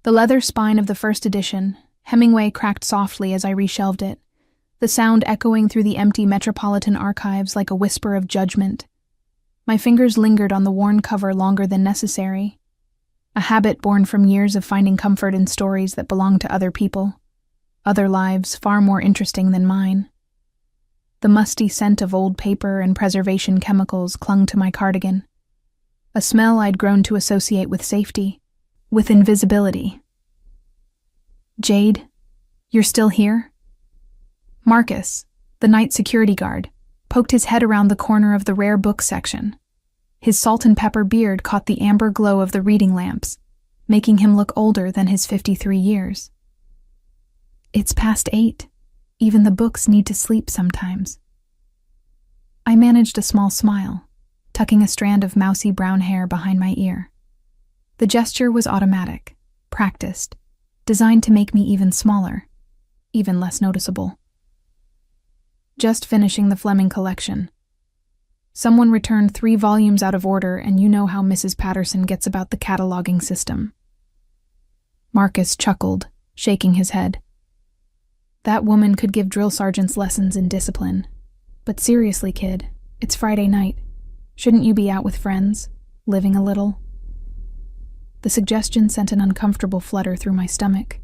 The leather spine of the first edition, Hemingway cracked softly as I reshelved it, the sound echoing through the empty Metropolitan Archives like a whisper of judgment. My fingers lingered on the worn cover longer than necessary, a habit born from years of finding comfort in stories that belong to other people, other lives far more interesting than mine. The musty scent of old paper and preservation chemicals clung to my cardigan, a smell I'd grown to associate with safety, with invisibility. "Jade, you're still here?" Marcus, the night security guard, poked his head around the corner of the rare book section. His salt and pepper beard caught the amber glow of the reading lamps, making him look older than his 53 years. "It's past 8. Even the books need to sleep sometimes." I managed a small smile, tucking a strand of mousy brown hair behind my ear. The gesture was automatic, practiced, designed to make me even smaller, even less noticeable. "Just finishing the Fleming collection. Someone returned 3 volumes out of order, and you know how Mrs. Patterson gets about the cataloging system." Marcus chuckled, shaking his head. "That woman could give drill sergeants lessons in discipline. But seriously, kid, it's Friday night. Shouldn't you be out with friends, living a little?" The suggestion sent an uncomfortable flutter through my stomach.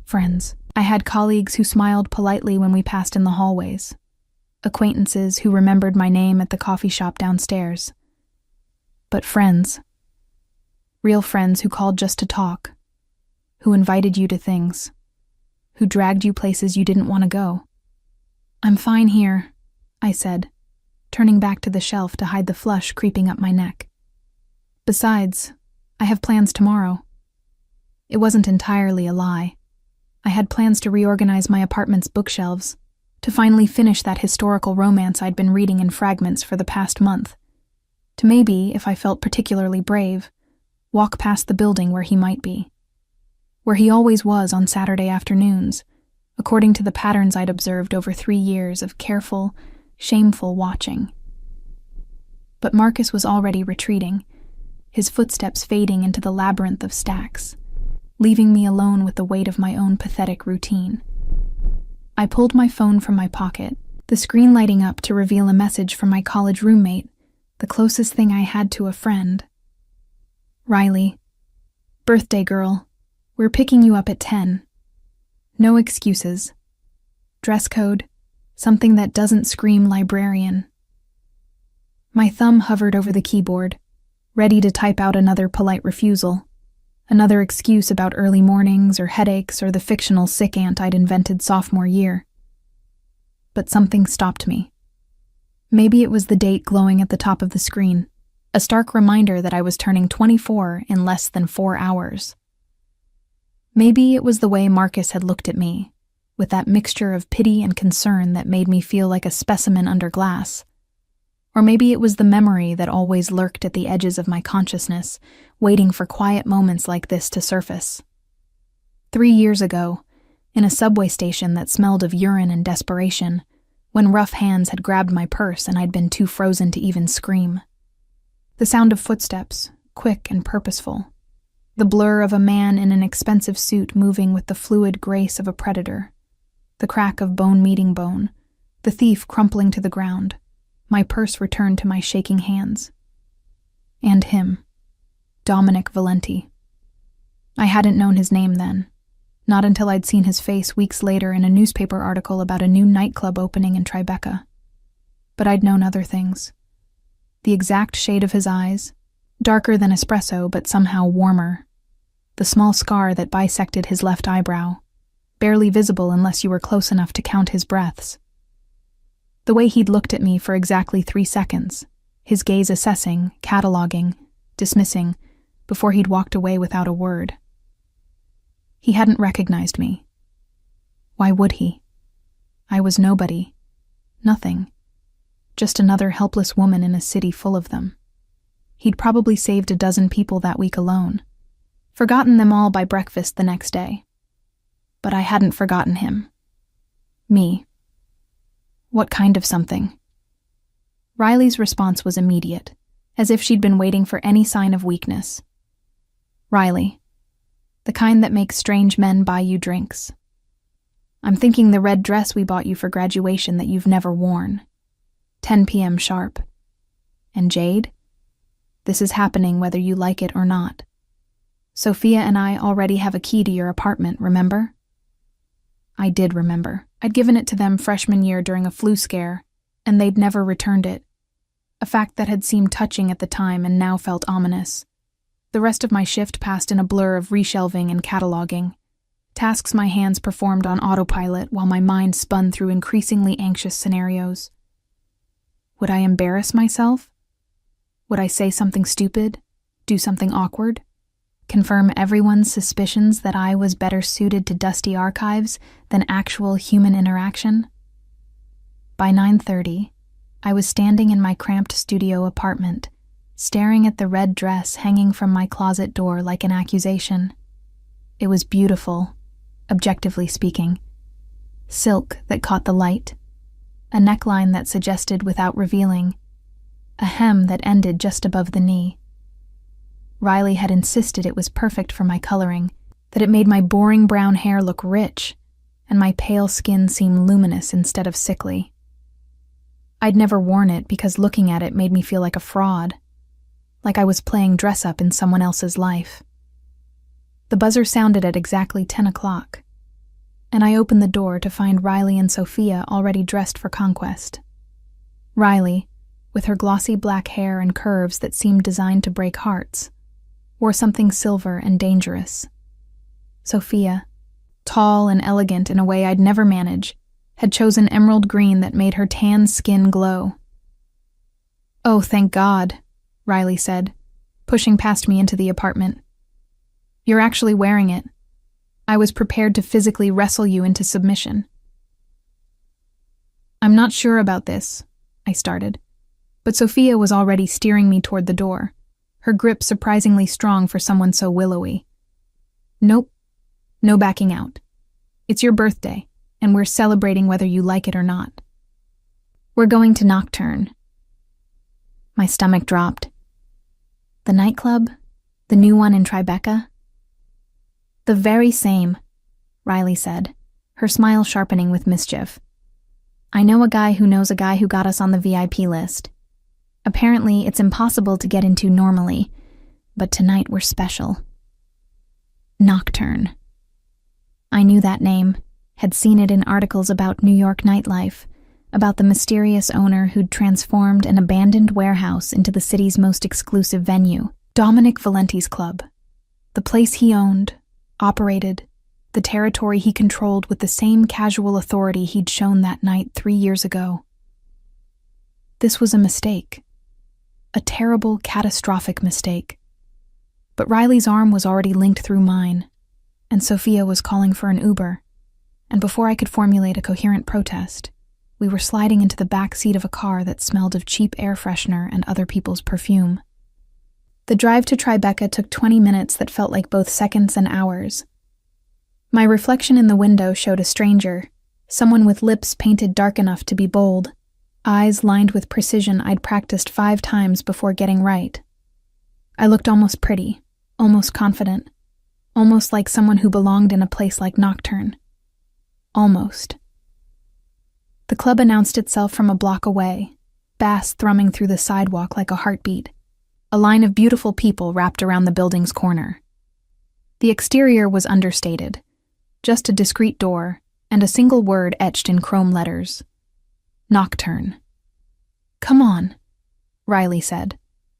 Friends. I had colleagues who smiled politely when we passed in the hallways, acquaintances who remembered my name at the coffee shop downstairs. But friends. Real friends who called just to talk, who invited you to things, who dragged you places you didn't want to go. "I'm fine here," I said, turning back to the shelf to hide the flush creeping up my neck. "Besides, I have plans tomorrow." It wasn't entirely a lie. I had plans to reorganize my apartment's bookshelves, to finally finish that historical romance I'd been reading in fragments for the past month, to maybe, if I felt particularly brave, walk past the building where he might be, where he always was on Saturday afternoons, according to the patterns I'd observed over 3 years of careful, shameful watching. But Marcus was already retreating, his footsteps fading into the labyrinth of stacks, leaving me alone with the weight of my own pathetic routine. I pulled my phone from my pocket, the screen lighting up to reveal a message from my college roommate, the closest thing I had to a friend. "Riley, birthday girl, we're picking you up at 10. No excuses. Dress code, something that doesn't scream librarian." My thumb hovered over the keyboard, ready to type out another polite refusal, another excuse about early mornings or headaches or the fictional sick aunt I'd invented sophomore year. But something stopped me. Maybe it was the date glowing at the top of the screen, a stark reminder that I was turning 24 in less than 4 hours. Maybe it was the way Marcus had looked at me, with that mixture of pity and concern that made me feel like a specimen under glass. Or maybe it was the memory that always lurked at the edges of my consciousness, waiting for quiet moments like this to surface. 3 years ago, in a subway station that smelled of urine and desperation, when rough hands had grabbed my purse and I'd been too frozen to even scream. The sound of footsteps, quick and purposeful. The blur of a man in an expensive suit moving with the fluid grace of a predator. The crack of bone meeting bone. The thief crumpling to the ground. My purse returned to my shaking hands. And him. Dominic Valenti. I hadn't known his name then. Not until I'd seen his face weeks later in a newspaper article about a new nightclub opening in Tribeca. But I'd known other things. The exact shade of his eyes, darker than espresso but somehow warmer. The small scar that bisected his left eyebrow, barely visible unless you were close enough to count his breaths. The way he'd looked at me for exactly 3 seconds, his gaze assessing, cataloging, dismissing, before he'd walked away without a word. He hadn't recognized me. Why would he? I was nobody. Nothing. Just another helpless woman in a city full of them. He'd probably saved a dozen people that week alone. Forgotten them all by breakfast the next day. But I hadn't forgotten him. Me. What kind of something? Riley's response was immediate, as if she'd been waiting for any sign of weakness. Riley. The kind that makes strange men buy you drinks. I'm thinking the red dress we bought you for graduation that you've never worn. 10 p.m. sharp. And Jade? This is happening whether you like it or not. Sophia and I already have a key to your apartment, remember? I did remember. I'd given it to them freshman year during a flu scare, and they'd never returned it. A fact that had seemed touching at the time and now felt ominous. The rest of my shift passed in a blur of reshelving and cataloging. Tasks my hands performed on autopilot while my mind spun through increasingly anxious scenarios. Would I embarrass myself? Would I say something stupid? Do something awkward? Confirm everyone's suspicions that I was better suited to dusty archives than actual human interaction? By 9:30, I was standing in my cramped studio apartment, staring at the red dress hanging from my closet door like an accusation. It was beautiful, objectively speaking. Silk that caught the light, a neckline that suggested without revealing, a hem that ended just above the knee. Riley had insisted it was perfect for my coloring, that it made my boring brown hair look rich, and my pale skin seem luminous instead of sickly. I'd never worn it because looking at it made me feel like a fraud, like I was playing dress-up in someone else's life. The buzzer sounded at exactly 10 o'clock, and I opened the door to find Riley and Sophia already dressed for conquest. Riley, with her glossy black hair and curves that seemed designed to break hearts, wore something silver and dangerous. Sophia, tall and elegant in a way I'd never manage, had chosen emerald green that made her tan skin glow. "Oh, thank God," Riley said, pushing past me into the apartment. "You're actually wearing it. I was prepared to physically wrestle you into submission." "I'm not sure about this," I started, but Sophia was already steering me toward the door, her grip surprisingly strong for someone so willowy. "Nope, no backing out. It's your birthday, and we're celebrating whether you like it or not. We're going to Nocturne." My stomach dropped. "The nightclub? The new one in Tribeca?" "The very same," Riley said, her smile sharpening with mischief. "I know a guy who knows a guy who got us on the VIP list. Apparently, it's impossible to get into normally, but tonight we're special." Nocturne. I knew that name, had seen it in articles about New York nightlife, about the mysterious owner who'd transformed an abandoned warehouse into the city's most exclusive venue, Dominic Valenti's club. The place he owned, operated, the territory he controlled with the same casual authority he'd shown that night 3 years ago. This was a mistake. A terrible, catastrophic mistake. But Riley's arm was already linked through mine, and Sophia was calling for an Uber, and before I could formulate a coherent protest, we were sliding into the back seat of a car that smelled of cheap air freshener and other people's perfume. The drive to Tribeca took 20 minutes that felt like both seconds and hours. My reflection in the window showed a stranger, someone with lips painted dark enough to be bold, eyes lined with precision I'd practiced 5 times before getting right. I looked almost pretty, almost confident, almost like someone who belonged in a place like Nocturne. Almost. The club announced itself from a block away, bass thrumming through the sidewalk like a heartbeat, a line of beautiful people wrapped around the building's corner. The exterior was understated, just a discreet door and a single word etched in chrome letters. Nocturne. "Come on," Riley said,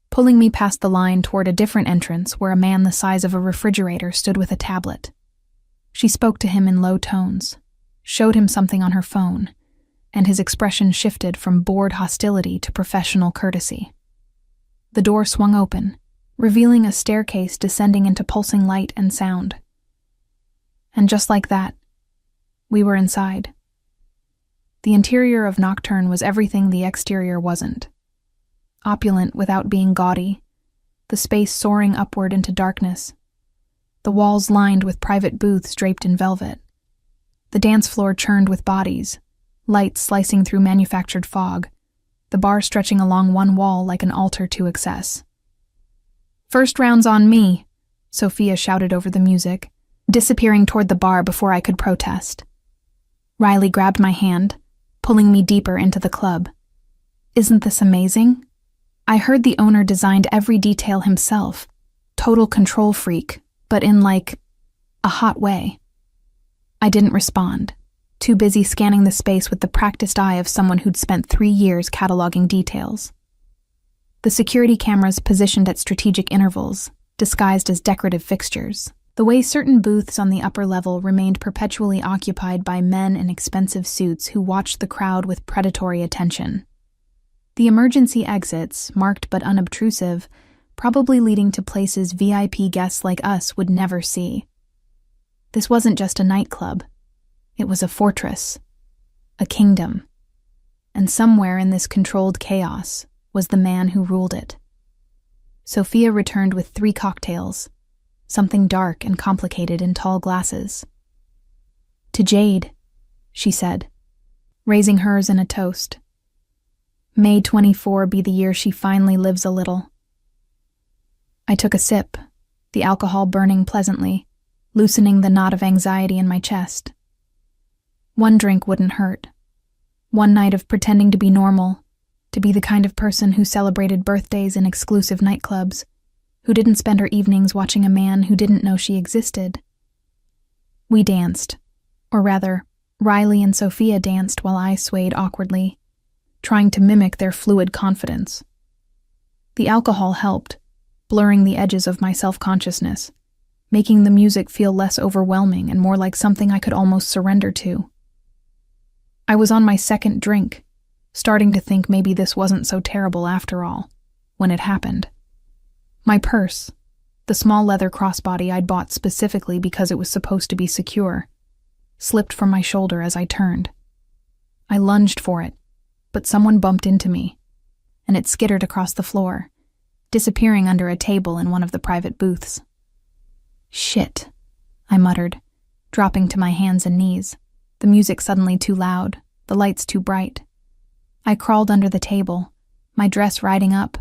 pulling me past the line toward a different entrance where a man the size of a refrigerator stood with a tablet. She spoke to him in low tones, showed him something on her phone, and his expression shifted from bored hostility to professional courtesy. The door swung open, revealing a staircase descending into pulsing light and sound. And just like that, we were inside. The interior of Nocturne was everything the exterior wasn't. Opulent without being gaudy, the space soaring upward into darkness, the walls lined with private booths draped in velvet, the dance floor churned with bodies, lights slicing through manufactured fog, the bar stretching along one wall like an altar to excess. "First round's on me," Sophia shouted over the music, disappearing toward the bar before I could protest. Riley grabbed my hand, pulling me deeper into the club. Isn't this amazing? I heard the owner designed every detail himself. Total control freak, but in a hot way. I didn't respond, too busy scanning the space with the practiced eye of someone who'd spent 3 years cataloging details. The security cameras positioned at strategic intervals, disguised as decorative fixtures. The way certain booths on the upper level remained perpetually occupied by men in expensive suits who watched the crowd with predatory attention. The emergency exits, marked but unobtrusive, probably leading to places VIP guests like us would never see. This wasn't just a nightclub. It was a fortress, a kingdom. And somewhere in this controlled chaos was the man who ruled it. Sophia returned with 3 cocktails, something dark and complicated in tall glasses. To Jade, she said, raising hers in a toast. May 24 be the year she finally lives a little. I took a sip, the alcohol burning pleasantly, loosening the knot of anxiety in my chest. 1 drink wouldn't hurt. 1 night of pretending to be normal, to be the kind of person who celebrated birthdays in exclusive nightclubs, who didn't spend her evenings watching a man who didn't know she existed. We danced, or rather, Riley and Sophia danced while I swayed awkwardly, trying to mimic their fluid confidence. The alcohol helped, blurring the edges of my self-consciousness, making the music feel less overwhelming and more like something I could almost surrender to. I was on my 2nd drink, starting to think maybe this wasn't so terrible after all, when it happened. My purse, the small leather crossbody I'd bought specifically because it was supposed to be secure, slipped from my shoulder as I turned. I lunged for it, but someone bumped into me, and it skittered across the floor, disappearing under a table in one of the private booths. Shit, I muttered, dropping to my hands and knees, the music suddenly too loud, the lights too bright. I crawled under the table, my dress riding up,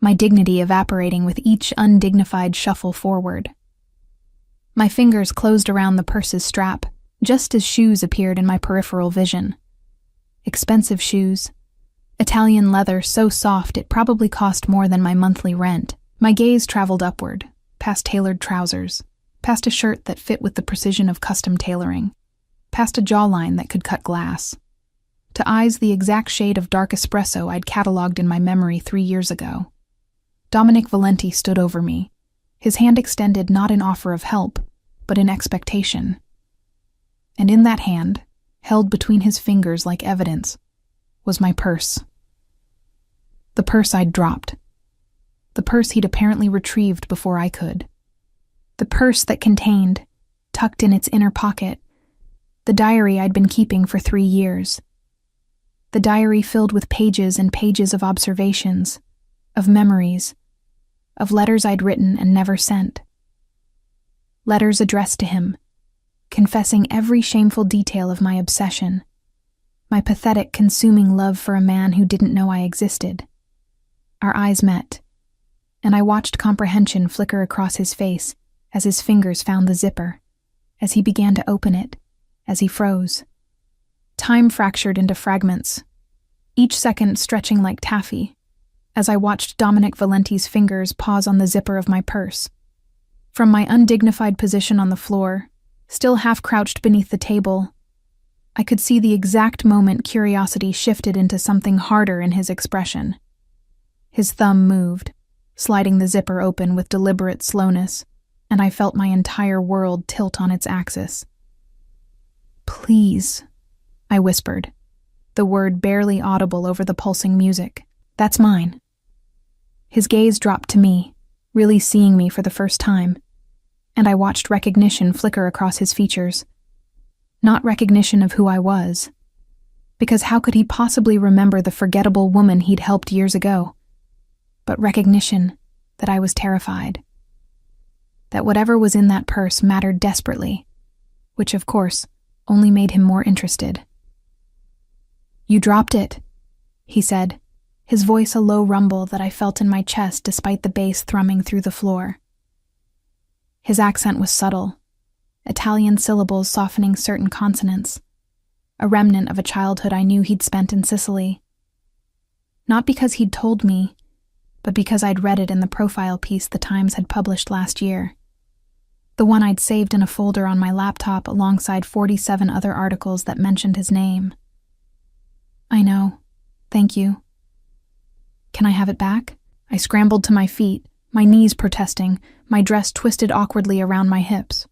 my dignity evaporating with each undignified shuffle forward. My fingers closed around the purse's strap, just as shoes appeared in my peripheral vision. Expensive shoes. Italian leather so soft it probably cost more than my monthly rent. My gaze traveled upward, past tailored trousers, past a shirt that fit with the precision of custom tailoring, past a jawline that could cut glass, to eyes the exact shade of dark espresso I'd cataloged in my memory 3 years ago. Dominic Valenti stood over me, his hand extended not in offer of help, but in expectation. And in that hand, held between his fingers like evidence, was my purse. The purse I'd dropped. The purse he'd apparently retrieved before I could. The purse that contained, tucked in its inner pocket, the diary I'd been keeping for 3 years. The diary filled with pages and pages of observations, of memories, of letters I'd written and never sent. Letters addressed to him, confessing every shameful detail of my obsession, my pathetic, consuming love for a man who didn't know I existed. Our eyes met, and I watched comprehension flicker across his face as his fingers found the zipper, as he began to open it, as he froze. Time fractured into fragments, each second stretching like taffy, as I watched Dominic Valenti's fingers pause on the zipper of my purse. From my undignified position on the floor, still half-crouched beneath the table, I could see the exact moment curiosity shifted into something harder in his expression. His thumb moved, sliding the zipper open with deliberate slowness, and I felt my entire world tilt on its axis. "Please," I whispered, the word barely audible over the pulsing music. "That's mine." His gaze dropped to me, really seeing me for the first time, and I watched recognition flicker across his features. Not recognition of who I was, because how could he possibly remember the forgettable woman he'd helped years ago? But recognition that I was terrified. That whatever was in that purse mattered desperately, which, of course, only made him more interested. "You dropped it," he said, his voice a low rumble that I felt in my chest despite the bass thrumming through the floor. His accent was subtle, Italian syllables softening certain consonants, a remnant of a childhood I knew he'd spent in Sicily. Not because he'd told me, but because I'd read it in the profile piece the Times had published last year. The one I'd saved in a folder on my laptop alongside 47 other articles that mentioned his name. I know. Thank you. Can I have it back? I scrambled to my feet, my knees protesting, my dress twisted awkwardly around my hips.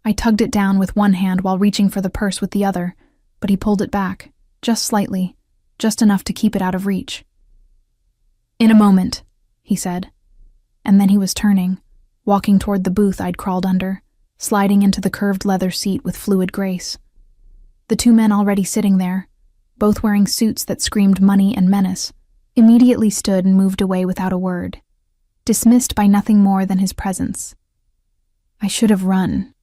I tugged it down with one hand while reaching for the purse with the other, but he pulled it back, just slightly, just enough to keep it out of reach. In a moment, he said, and then he was turning, walking toward the booth I'd crawled under, sliding into the curved leather seat with fluid grace. The two men already sitting there, both wearing suits that screamed money and menace, immediately stood and moved away without a word, dismissed by nothing more than his presence. I should have run.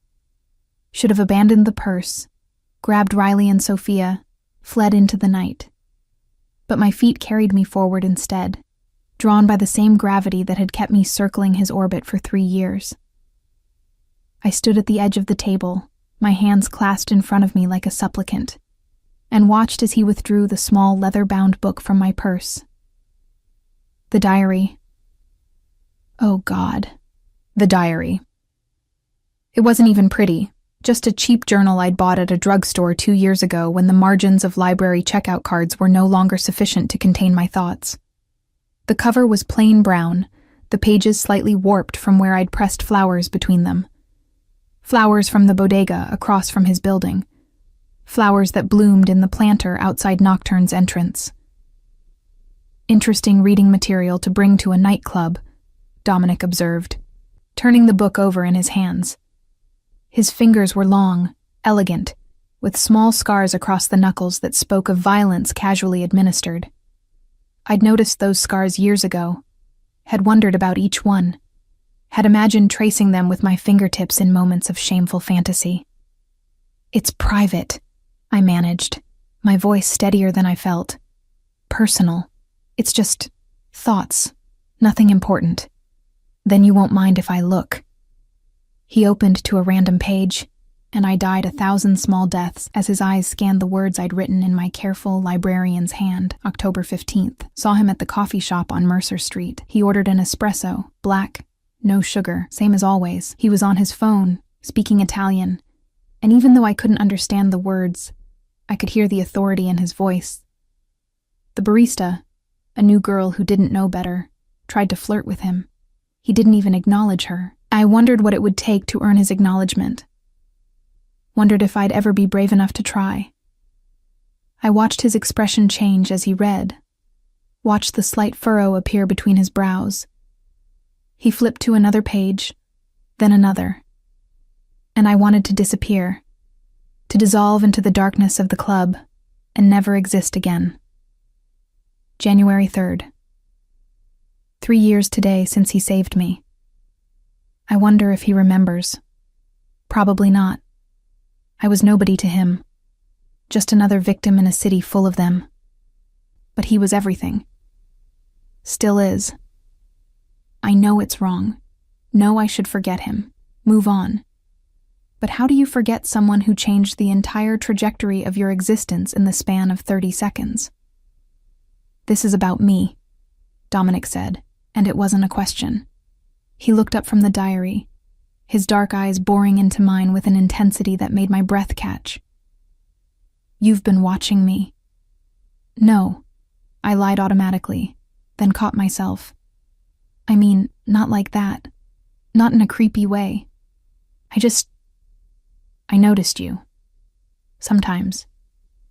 Should have abandoned the purse, grabbed Riley and Sophia, fled into the night. But my feet carried me forward instead, drawn by the same gravity that had kept me circling his orbit for 3 years. I stood at the edge of the table, my hands clasped in front of me like a supplicant, and watched as he withdrew the small leather-bound book from my purse. The diary. Oh God, the diary. It wasn't even pretty, just a cheap journal I'd bought at a drugstore 2 years ago when the margins of library checkout cards were no longer sufficient to contain my thoughts. The cover was plain brown, the pages slightly warped from where I'd pressed flowers between them. Flowers from the bodega across from his building. Flowers that bloomed in the planter outside Nocturne's entrance. Interesting reading material to bring to a nightclub, Dominic observed, turning the book over in his hands. His fingers were long, elegant, with small scars across the knuckles that spoke of violence casually administered. I'd noticed those scars years ago, had wondered about each one, had imagined tracing them with my fingertips in moments of shameful fantasy. It's private, I managed, my voice steadier than I felt. Personal. It's just thoughts, nothing important. Then you won't mind if I look. He opened to a random page, and I died 1,000 small deaths as his eyes scanned the words I'd written in my careful librarian's hand. October 15th. Saw him at the coffee shop on Mercer Street. He ordered an espresso, black, no sugar, same as always. He was on his phone, speaking Italian, and even though I couldn't understand the words, I could hear the authority in his voice. The barista, a new girl who didn't know better, tried to flirt with him. He didn't even acknowledge her. I wondered what it would take to earn his acknowledgement. Wondered if I'd ever be brave enough to try. I watched his expression change as he read, watched the slight furrow appear between his brows. He flipped to another page, then another. And I wanted to disappear, to dissolve into the darkness of the club, and never exist again. January 3rd. 3 years today since he saved me. I wonder if he remembers. Probably not. I was nobody to him, just another victim in a city full of them. But he was everything. Still is. I know it's wrong. Know I should forget him. Move on. But how do you forget someone who changed the entire trajectory of your existence in the span of 30 seconds? This is about me, Dominic said, and it wasn't a question. He looked up from the diary, his dark eyes boring into mine with an intensity that made my breath catch. You've been watching me. No, I lied automatically, then caught myself. I mean, not like that. Not in a creepy way. I noticed you. Sometimes.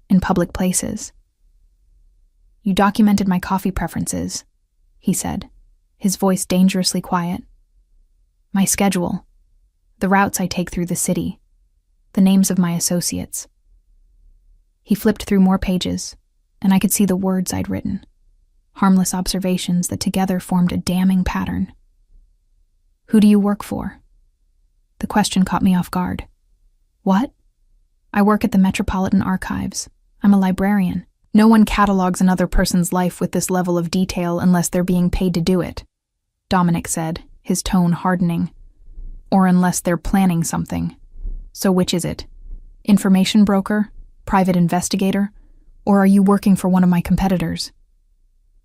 In public places. You documented my coffee preferences, he said, his voice dangerously quiet. My schedule. The routes I take through the city. The names of my associates. He flipped through more pages, and I could see the words I'd written. Harmless observations that together formed a damning pattern. Who do you work for? The question caught me off guard. What? I work at the Metropolitan Archives. I'm a librarian. No one catalogs another person's life with this level of detail unless they're being paid to do it, Dominic said, his tone hardening. Or unless they're planning something. So which is it? Information broker? Private investigator? Or are you working for one of my competitors?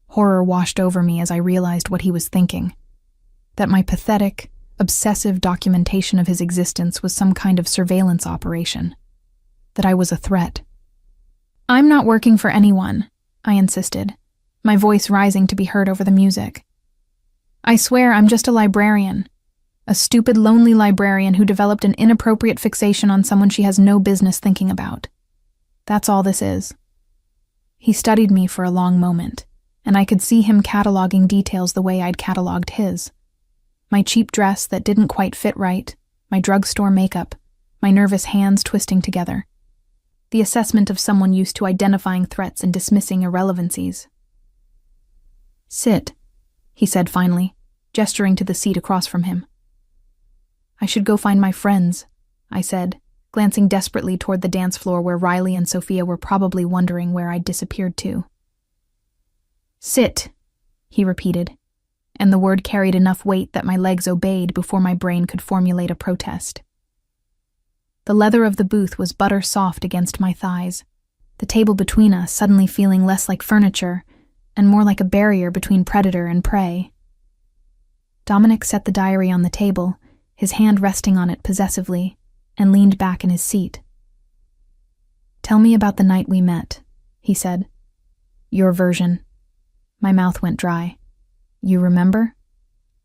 Horror washed over me as I realized what he was thinking. That my pathetic, obsessive documentation of his existence was some kind of surveillance operation. That I was a threat. I'm not working for anyone, I insisted, my voice rising to be heard over the music. I swear I'm just a librarian. A stupid, lonely librarian who developed an inappropriate fixation on someone she has no business thinking about. That's all this is. He studied me for a long moment, and I could see him cataloging details the way I'd cataloged his. My cheap dress that didn't quite fit right, my drugstore makeup, my nervous hands twisting together. The assessment of someone used to identifying threats and dismissing irrelevancies. Sit, he said finally, gesturing to the seat across from him. I should go find my friends, I said, glancing desperately toward the dance floor where Riley and Sophia were probably wondering where I'd disappeared to. Sit, he repeated, and the word carried enough weight that my legs obeyed before my brain could formulate a protest. The leather of the booth was butter soft against my thighs, the table between us suddenly feeling less like furniture and more like a barrier between predator and prey. Dominic set the diary on the table, his hand resting on it possessively, and leaned back in his seat. Tell me about the night we met, he said. Your version. My mouth went dry. You remember?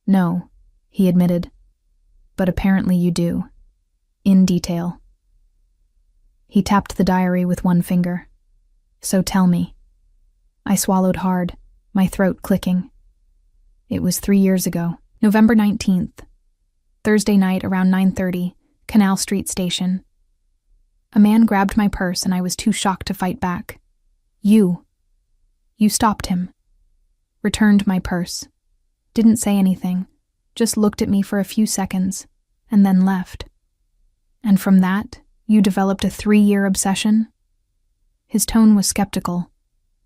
No, he admitted. But apparently you do. In detail. He tapped the diary with one finger. So tell me. I swallowed hard, my throat clicking. It was 3 years ago, November 19th. Thursday night around 9:30, Canal Street Station. A man grabbed my purse and I was too shocked to fight back. You stopped him. Returned my purse. Didn't say anything, just looked at me for a few seconds, and then left. And from that, you developed a 3-year obsession? His tone was skeptical,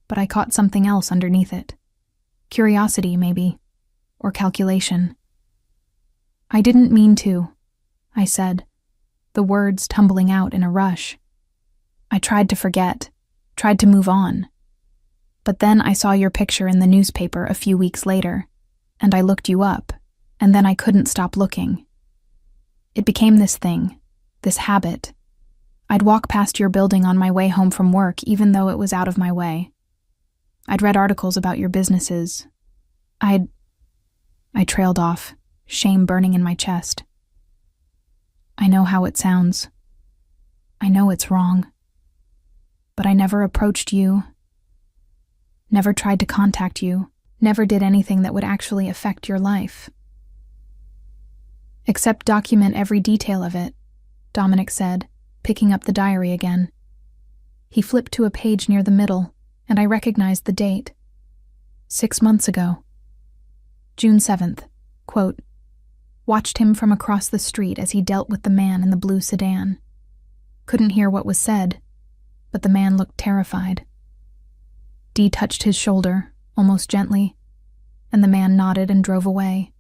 but I caught something else underneath it. Curiosity, maybe, or calculation. I didn't mean to, I said, the words tumbling out in a rush. I tried to forget, tried to move on. But then I saw your picture in the newspaper a few weeks later, and I looked you up, and then I couldn't stop looking. It became this thing, this habit. I'd walk past your building on my way home from work even though it was out of my way. I'd read articles about your businesses. I trailed off, shame burning in my chest. I know how it sounds. I know it's wrong. But I never approached you, never tried to contact you, never did anything that would actually affect your life. Except document every detail of it, Dominic said, picking up the diary again. He flipped to a page near the middle, and I recognized the date. 6 months ago. June 7th, quote, watched him from across the street as he dealt with the man in the blue sedan. Couldn't hear what was said, but the man looked terrified. Dee touched his shoulder, almost gently, and the man nodded and drove away.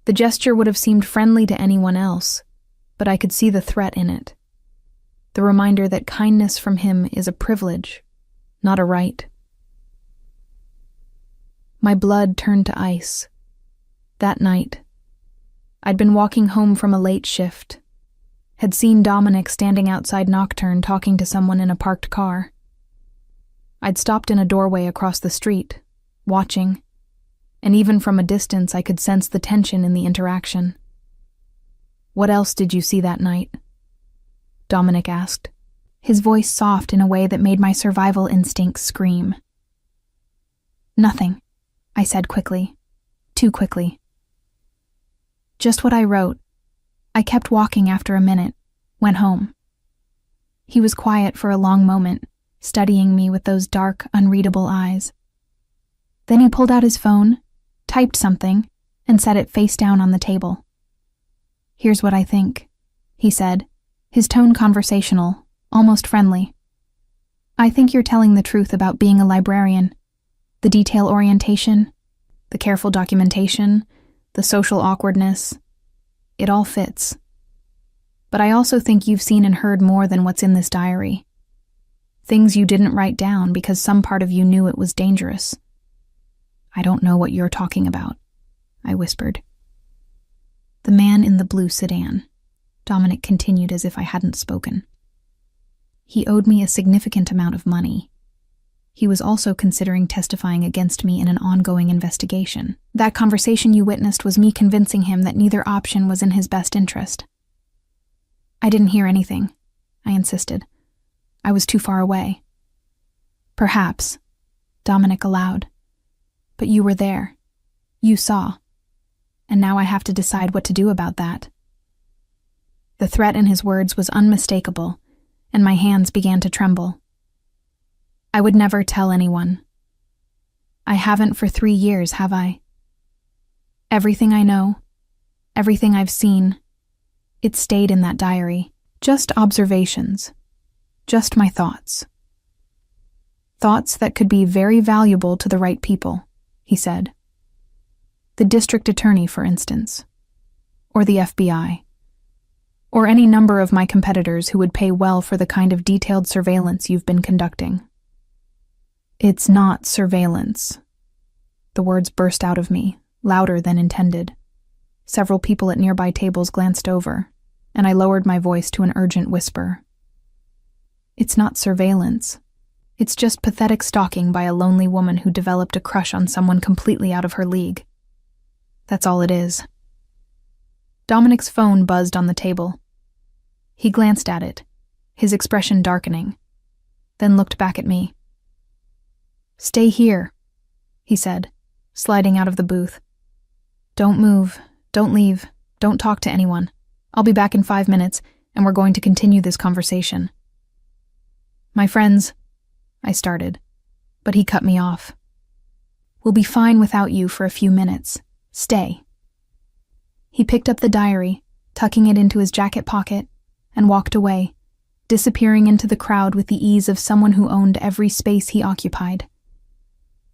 The gesture would have seemed friendly to anyone else, but I could see the threat in it. The reminder that kindness from him is a privilege, not a right. My blood turned to ice. That night, I'd been walking home from a late shift, had seen Dominic standing outside Nocturne talking to someone in a parked car. I'd stopped in a doorway across the street, watching, and even from a distance I could sense the tension in the interaction. What else did you see that night? Dominic asked, his voice soft in a way that made my survival instincts scream. Nothing, I said quickly, too quickly. Just what I wrote. I kept walking after a minute, went home. He was quiet for a long moment, studying me with those dark, unreadable eyes. Then he pulled out his phone, typed something, and set it face down on the table. Here's what I think, he said, his tone conversational, almost friendly. I think you're telling the truth about being a librarian. The detail orientation, the careful documentation, the social awkwardness. It all fits. But I also think you've seen and heard more than what's in this diary. Things you didn't write down because some part of you knew it was dangerous. I don't know what you're talking about, I whispered. The man in the blue sedan, Dominic continued as if I hadn't spoken. He owed me a significant amount of money. He was also considering testifying against me in an ongoing investigation. That conversation you witnessed was me convincing him that neither option was in his best interest. I didn't hear anything, I insisted. I was too far away. Perhaps, Dominic allowed. But you were there. You saw. And now I have to decide what to do about that. The threat in his words was unmistakable, and my hands began to tremble. I would never tell anyone. I haven't for 3 years, have I? Everything I know, everything I've seen, it stayed in that diary. Just observations. Just my thoughts. Thoughts that could be very valuable to the right people, he said. The district attorney, for instance. Or the FBI. Or any number of my competitors who would pay well for the kind of detailed surveillance you've been conducting. It's not surveillance. The words burst out of me, louder than intended. Several people at nearby tables glanced over, and I lowered my voice to an urgent whisper. It's not surveillance. It's just pathetic stalking by a lonely woman who developed a crush on someone completely out of her league. That's all it is. Dominic's phone buzzed on the table. He glanced at it, his expression darkening, then looked back at me. Stay here, he said, sliding out of the booth. Don't move, don't leave, don't talk to anyone. I'll be back in 5 minutes, and we're going to continue this conversation. My friends, I started, but he cut me off. We'll be fine without you for a few minutes. Stay. He picked up the diary, tucking it into his jacket pocket, and walked away, disappearing into the crowd with the ease of someone who owned every space he occupied.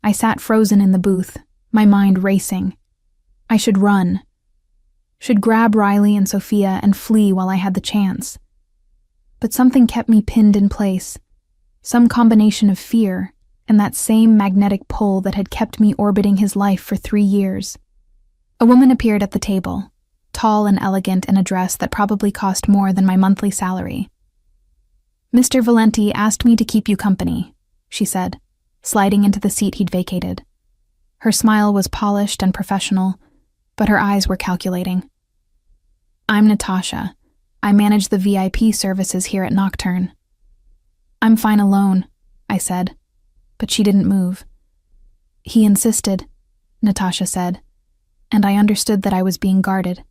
I sat frozen in the booth, my mind racing. I should run. Should grab Riley and Sophia and flee while I had the chance. But something kept me pinned in place, some combination of fear and that same magnetic pull that had kept me orbiting his life for 3 years. A woman appeared at the table, tall and elegant in a dress that probably cost more than my monthly salary. Mr. Valenti asked me to keep you company, she said, sliding into the seat he'd vacated. Her smile was polished and professional, but her eyes were calculating. I'm Natasha. I manage the VIP services here at Nocturne. I'm fine alone, I said, but she didn't move. He insisted, Natasha said, and I understood that I was being guarded,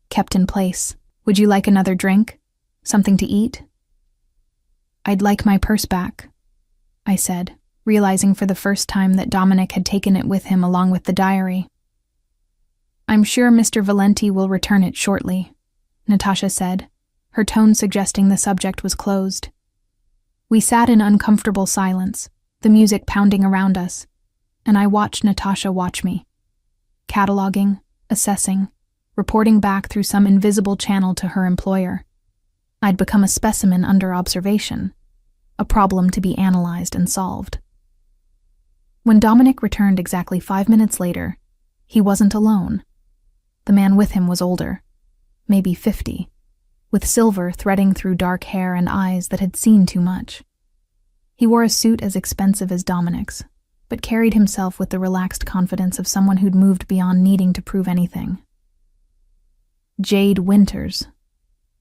kept in place. Would you like another drink? Something to eat? I'd like my purse back, I said, realizing for the first time that Dominic had taken it with him along with the diary. I'm sure Mr. Valenti will return it shortly, Natasha said, her tone suggesting the subject was closed. We sat in uncomfortable silence, the music pounding around us, and I watched Natasha watch me, cataloging, assessing, reporting back through some invisible channel to her employer. I'd become a specimen under observation, a problem to be analyzed and solved. When Dominic returned exactly 5 minutes later, he wasn't alone. The man with him was older, maybe 50, with silver threading through dark hair and eyes that had seen too much. He wore a suit as expensive as Dominic's, but carried himself with the relaxed confidence of someone who'd moved beyond needing to prove anything. Jade Winters,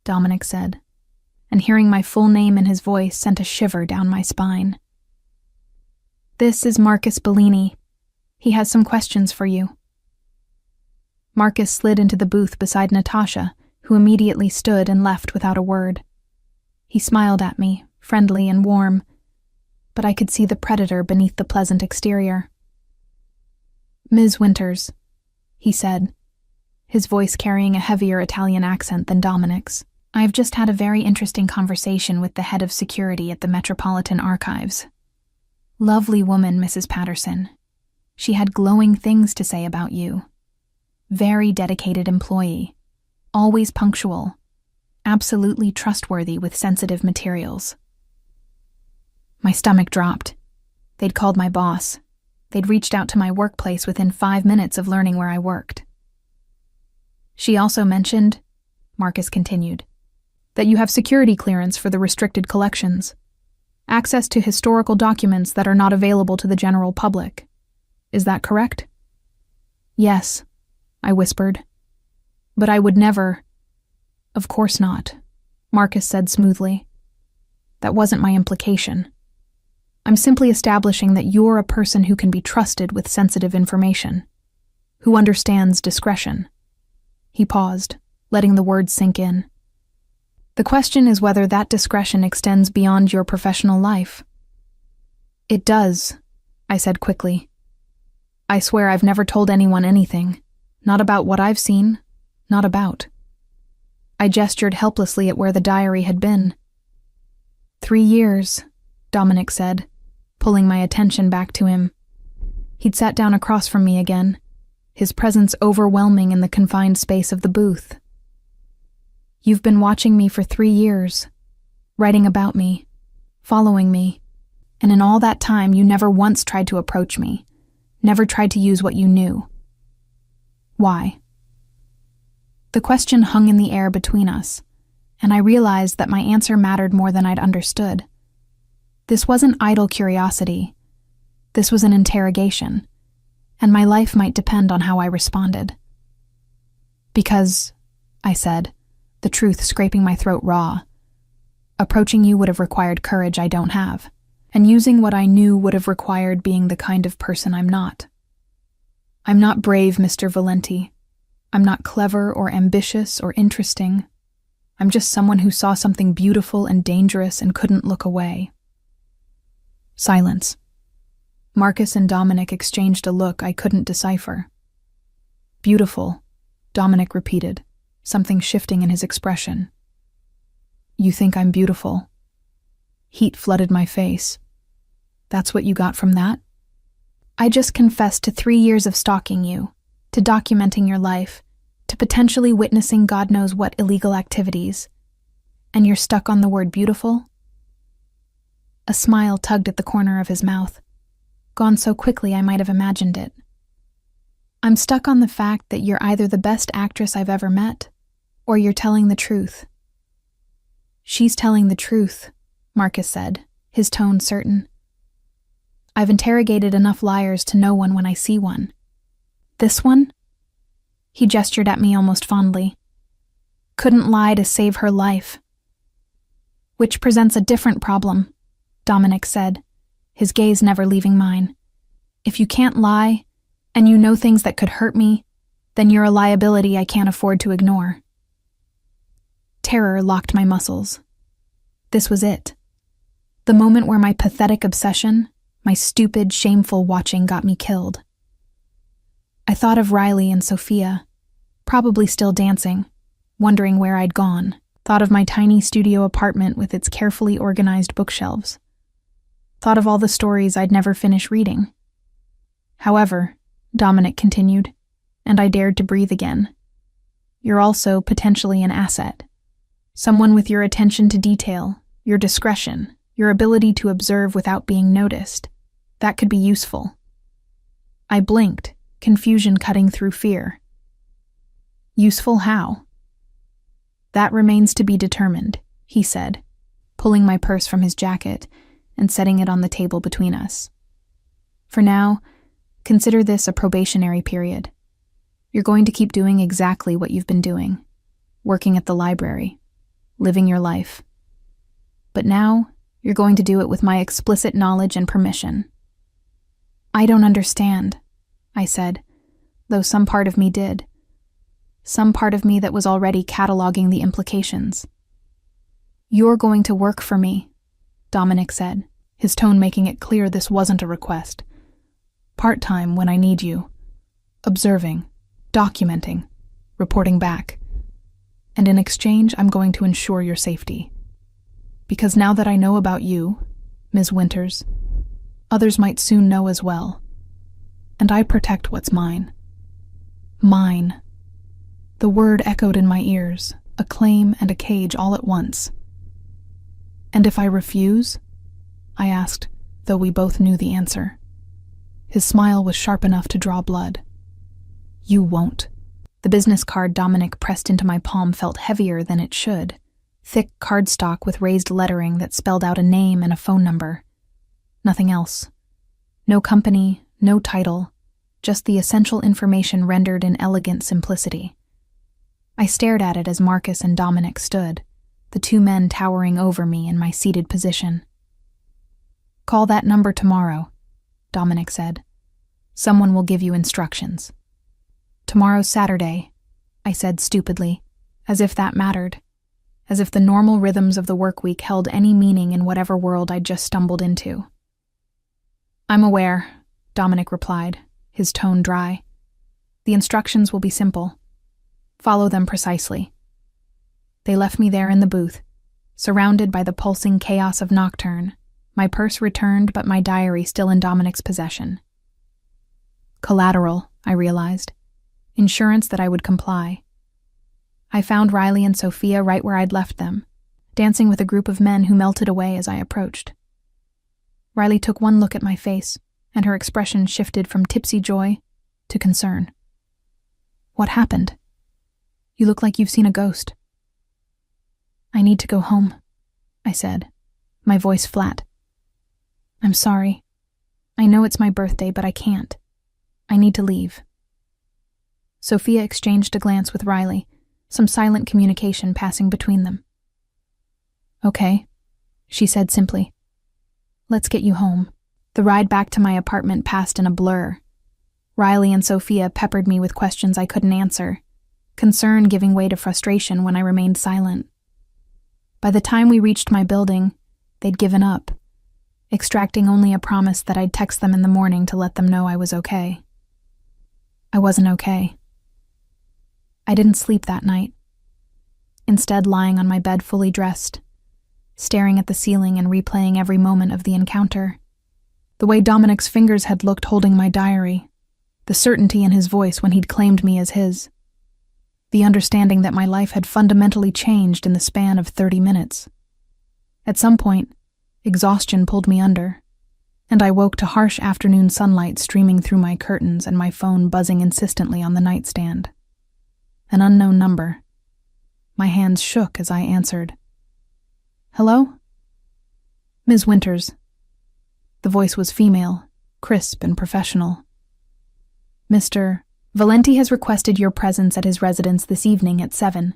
Dominic said, and hearing my full name in his voice sent a shiver down my spine. This is Marcus Bellini. He has some questions for you. Marcus slid into the booth beside Natasha, who immediately stood and left without a word. He smiled at me, friendly and warm, but I could see the predator beneath the pleasant exterior. Ms. Winters, he said, his voice carrying a heavier Italian accent than Dominic's. I've just had a very interesting conversation with the head of security at the Metropolitan Archives. Lovely woman, Mrs. Patterson. She had glowing things to say about you. Very dedicated employee. Always punctual. absolutely trustworthy with sensitive materials. My stomach dropped. They'd called my boss. They'd reached out to my workplace within 5 minutes of learning where I worked. She also mentioned, Marcus continued, that you have security clearance for the restricted collections, access to historical documents that are not available to the general public. Is that correct? Yes, I whispered. But I would never. Of course not, Marcus said smoothly. That wasn't my implication. I'm simply establishing that you're a person who can be trusted with sensitive information, who understands discretion. He paused, letting the words sink in. The question is whether that discretion extends beyond your professional life. It does, I said quickly. I swear I've never told anyone anything, not about what I've seen, not about. I gestured helplessly at where the diary had been. 3 years, Dominic said, pulling my attention back to him. He'd sat down across from me again, his presence overwhelming in the confined space of the booth. You've been watching me for 3 years, writing about me, following me, and in all that time you never once tried to approach me, never tried to use what you knew. Why? The question hung in the air between us, and I realized that my answer mattered more than I'd understood. This wasn't idle curiosity. This was an interrogation, and my life might depend on how I responded. Because, I said, the truth scraping my throat raw, approaching you would have required courage I don't have, and using what I knew would have required being the kind of person I'm not. I'm not brave, Mr. Valenti. I'm not clever or ambitious or interesting. I'm just someone who saw something beautiful and dangerous and couldn't look away. Silence. Marcus and Dominic exchanged a look I couldn't decipher. Beautiful, Dominic repeated, something shifting in his expression. You think I'm beautiful? Heat flooded my face. That's what you got from that? I just confessed to 3 years of stalking you, to documenting your life, to potentially witnessing God knows what illegal activities. And you're stuck on the word beautiful? A smile tugged at the corner of his mouth, gone so quickly I might have imagined it. I'm stuck on the fact that you're either the best actress I've ever met, or you're telling the truth. She's telling the truth, Marcus said, his tone certain. I've interrogated enough liars to know one when I see one. This one? He gestured at me almost fondly. Couldn't lie to save her life. Which presents a different problem, Dominic said, his gaze never leaving mine. If you can't lie, and you know things that could hurt me, then you're a liability I can't afford to ignore. Terror locked my muscles. This was it. The moment where my pathetic obsession, my stupid, shameful watching got me killed. I thought of Riley and Sophia, probably still dancing, wondering where I'd gone. Thought of my tiny studio apartment with its carefully organized bookshelves. Thought of all the stories I'd never finish reading. However, Dominic continued, and I dared to breathe again. You're also potentially an asset. Someone with your attention to detail, your discretion, your ability to observe without being noticed. That could be useful. I blinked, confusion cutting through fear. Useful how? That remains to be determined, he said, pulling my purse from his jacket and setting it on the table between us. For now, consider this a probationary period. You're going to keep doing exactly what you've been doing, working at the library, living your life. But now, you're going to do it with my explicit knowledge and permission. I don't understand, I said, though some part of me did. Some part of me that was already cataloging the implications. You're going to work for me, Dominic said, his tone making it clear this wasn't a request. Part-time when I need you. Observing, documenting, reporting back. And in exchange, I'm going to ensure your safety. Because now that I know about you, Ms. Winters, others might soon know as well. And I protect what's mine. Mine. The word echoed in my ears, a claim and a cage all at once. "And if I refuse?" I asked, though we both knew the answer. His smile was sharp enough to draw blood. "You won't." The business card Dominic pressed into my palm felt heavier than it should. Thick cardstock with raised lettering that spelled out a name and a phone number. Nothing else. No company, no title, just the essential information rendered in elegant simplicity. I stared at it as Marcus and Dominic stood, the two men towering over me in my seated position. "Call that number tomorrow," Dominic said. "Someone will give you instructions." "Tomorrow's Saturday," I said stupidly, as if that mattered, as if the normal rhythms of the work week held any meaning in whatever world I'd just stumbled into. "I'm aware," Dominic replied, his tone dry. "The instructions will be simple. Follow them precisely." They left me there in the booth, surrounded by the pulsing chaos of Nocturne, my purse returned but my diary still in Dominic's possession. Collateral, I realized. Insurance that I would comply. I found Riley and Sophia right where I'd left them, dancing with a group of men who melted away as I approached. Riley took one look at my face, and her expression shifted from tipsy joy to concern. "What happened? You look like you've seen a ghost." "I need to go home," I said, my voice flat. "I'm sorry. I know it's my birthday, but I can't. I need to leave." Sophia exchanged a glance with Riley, some silent communication passing between them. "Okay," she said simply. "Let's get you home." The ride back to my apartment passed in a blur. Riley and Sophia peppered me with questions I couldn't answer, concern giving way to frustration when I remained silent. By the time we reached my building, they'd given up, extracting only a promise that I'd text them in the morning to let them know I was okay. I wasn't okay. I didn't sleep that night, instead lying on my bed fully dressed, staring at the ceiling and replaying every moment of the encounter. The way Dominic's fingers had looked holding my diary, the certainty in his voice when he'd claimed me as his, the understanding that my life had fundamentally changed in the span of 30 minutes. At some point, exhaustion pulled me under, and I woke to harsh afternoon sunlight streaming through my curtains and my phone buzzing insistently on the nightstand. An unknown number. My hands shook as I answered. "Hello?" "Ms. Winters." The voice was female, crisp and professional. "Mr. Valenti has requested your presence at his residence this evening at 7.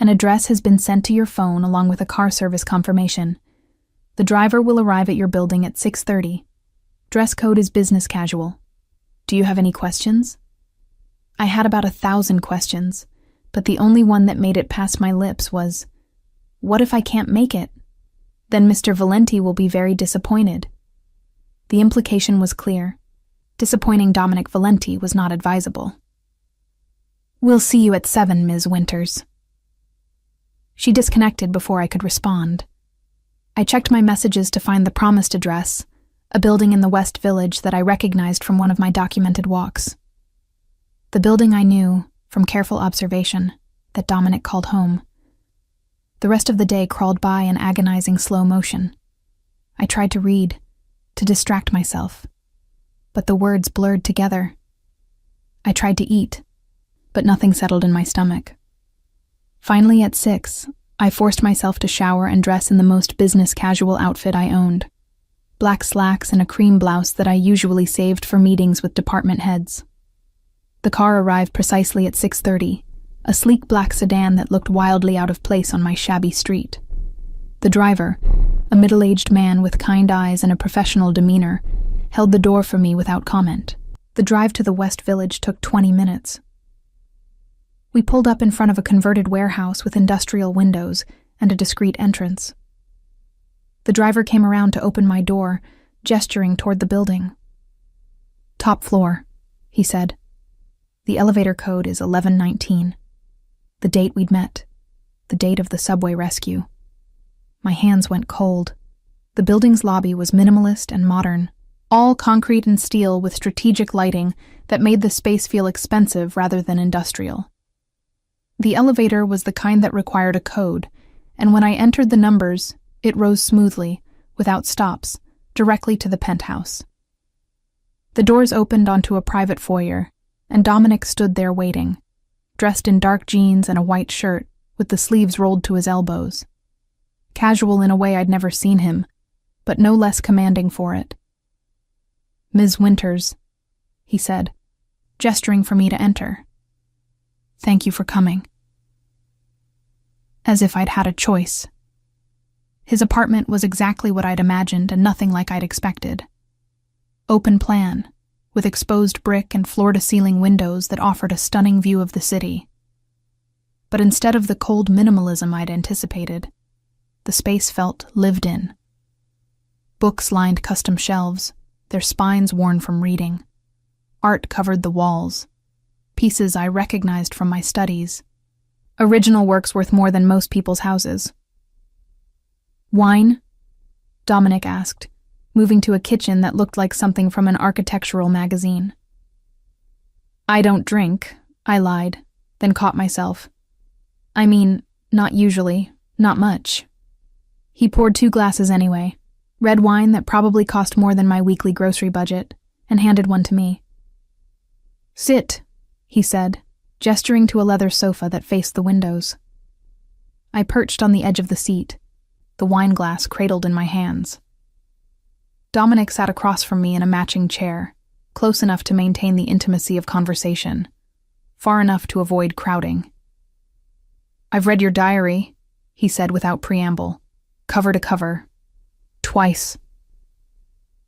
An address has been sent to your phone along with a car service confirmation. The driver will arrive at your building at 6:30. Dress code is business casual. Do you have any questions?" I had about 1,000 questions, but the only one that made it past my lips was, "What if I can't make it? Then Mr. Valenti will be very disappointed." The implication was clear. Disappointing Dominic Valenti was not advisable. "We'll see you at 7, Ms. Winters." She disconnected before I could respond. I checked my messages to find the promised address, a building in the West Village that I recognized from one of my documented walks. The building I knew, from careful observation, that Dominic called home. The rest of the day crawled by in agonizing slow motion. I tried to read, to distract myself, but the words blurred together. I tried to eat, but nothing settled in my stomach. Finally, at 6, I forced myself to shower and dress in the most business casual outfit I owned. Black slacks and a cream blouse that I usually saved for meetings with department heads. The car arrived precisely at 6:30, a sleek black sedan that looked wildly out of place on my shabby street. The driver, a middle-aged man with kind eyes and a professional demeanor, held the door for me without comment. The drive to the West Village took 20 minutes. We pulled up in front of a converted warehouse with industrial windows and a discreet entrance. The driver came around to open my door, gesturing toward the building. "Top floor," he said. "The elevator code is 1119. The date we'd met. The date of the subway rescue." My hands went cold. The building's lobby was minimalist and modern, all concrete and steel with strategic lighting that made the space feel expensive rather than industrial. The elevator was the kind that required a code, and when I entered the numbers, it rose smoothly, without stops, directly to the penthouse. The doors opened onto a private foyer, and Dominic stood there waiting, dressed in dark jeans and a white shirt, with the sleeves rolled to his elbows. Casual in a way I'd never seen him, but no less commanding for it. "Ms. Winters," he said, gesturing for me to enter. "Thank you for coming." As if I'd had a choice. His apartment was exactly what I'd imagined and nothing like I'd expected. Open plan, with exposed brick and floor-to-ceiling windows that offered a stunning view of the city. But instead of the cold minimalism I'd anticipated, the space felt lived in. Books lined custom shelves, their spines worn from reading. Art covered the walls, pieces I recognized from my studies. Original works worth more than most people's houses. "Wine?" Dominic asked, moving to a kitchen that looked like something from an architectural magazine. "I don't drink," I lied, then caught myself. "I mean, not usually, not much." He poured 2 glasses anyway, red wine that probably cost more than my weekly grocery budget, and handed one to me. "Sit," he said, gesturing to a leather sofa that faced the windows. I perched on the edge of the seat, the wine glass cradled in my hands. Dominic sat across from me in a matching chair, close enough to maintain the intimacy of conversation, far enough to avoid crowding. "I've read your diary," he said without preamble, cover to cover. Twice.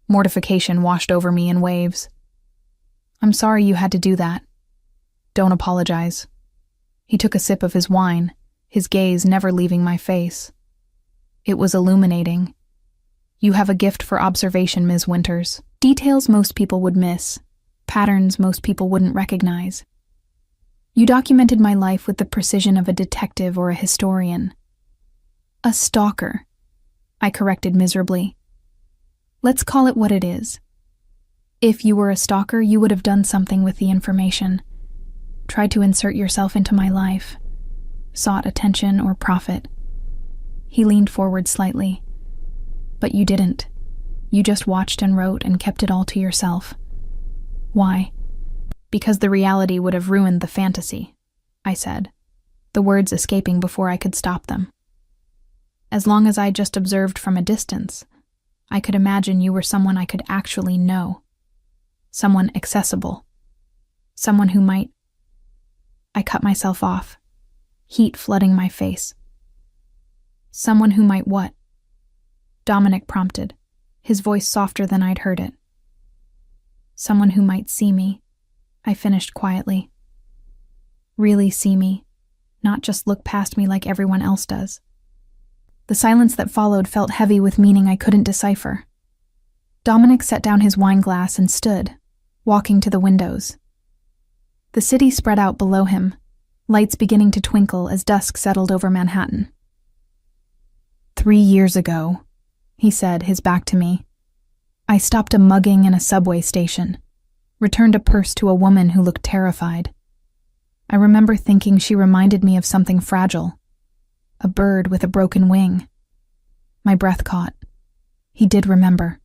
Mortification washed over me in waves. "I'm sorry you had to do that." "Don't apologize." He took a sip of his wine, his gaze never leaving my face. It was illuminating. "You have a gift for observation, Ms. Winters. Details most people would miss, patterns most people wouldn't recognize. You documented my life with the precision of a detective or a historian." "A stalker," I corrected miserably. "Let's call it what it is. If you were a stalker, you would have done something with the information. Tried to insert yourself into my life. Sought attention or profit." He leaned forward slightly. "But you didn't. You just watched and wrote and kept it all to yourself." "Why?" "Because the reality would have ruined the fantasy," I said, the words escaping before I could stop them. "As long as I just observed from a distance, I could imagine you were someone I could actually know. Someone accessible. Someone who might—" I cut myself off, heat flooding my face. "Someone who might what?" Dominic prompted, his voice softer than I'd heard it. "Someone who might see me," I finished quietly. "Really see me, not just look past me like everyone else does." The silence that followed felt heavy with meaning I couldn't decipher. Dominic set down his wine glass and stood, walking to the windows. The city spread out below him, lights beginning to twinkle as dusk settled over Manhattan. 3 years ago, he said, his back to me, I stopped a mugging in a subway station, returned a purse to a woman who looked terrified. I remember thinking she reminded me of something fragile, a bird with a broken wing. My breath caught. He did remember.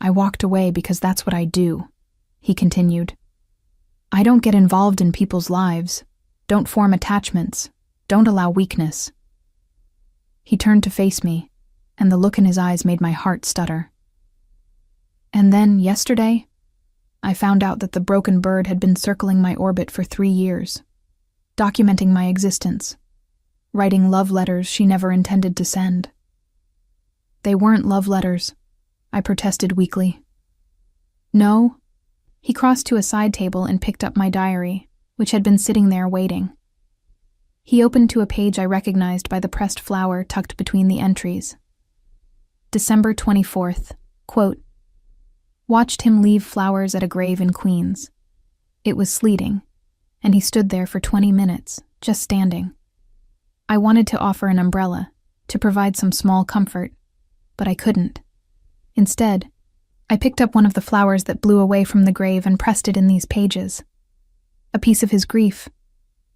"I walked away because that's what I do," he continued. "I don't get involved in people's lives, don't form attachments, don't allow weakness." He turned to face me, and the look in his eyes made my heart stutter. And then, yesterday, I found out that the broken bird had been circling my orbit for 3 years, documenting my existence, writing love letters she never intended to send. "They weren't love letters," I protested weakly. "No?" He crossed to a side table and picked up my diary, which had been sitting there waiting. He opened to a page I recognized by the pressed flower tucked between the entries. December 24th, quote, "Watched him leave flowers at a grave in Queens. It was sleeting, and he stood there for 20 minutes, just standing. I wanted to offer an umbrella, to provide some small comfort, but I couldn't. Instead, I picked up one of the flowers that blew away from the grave and pressed it in these pages. A piece of his grief,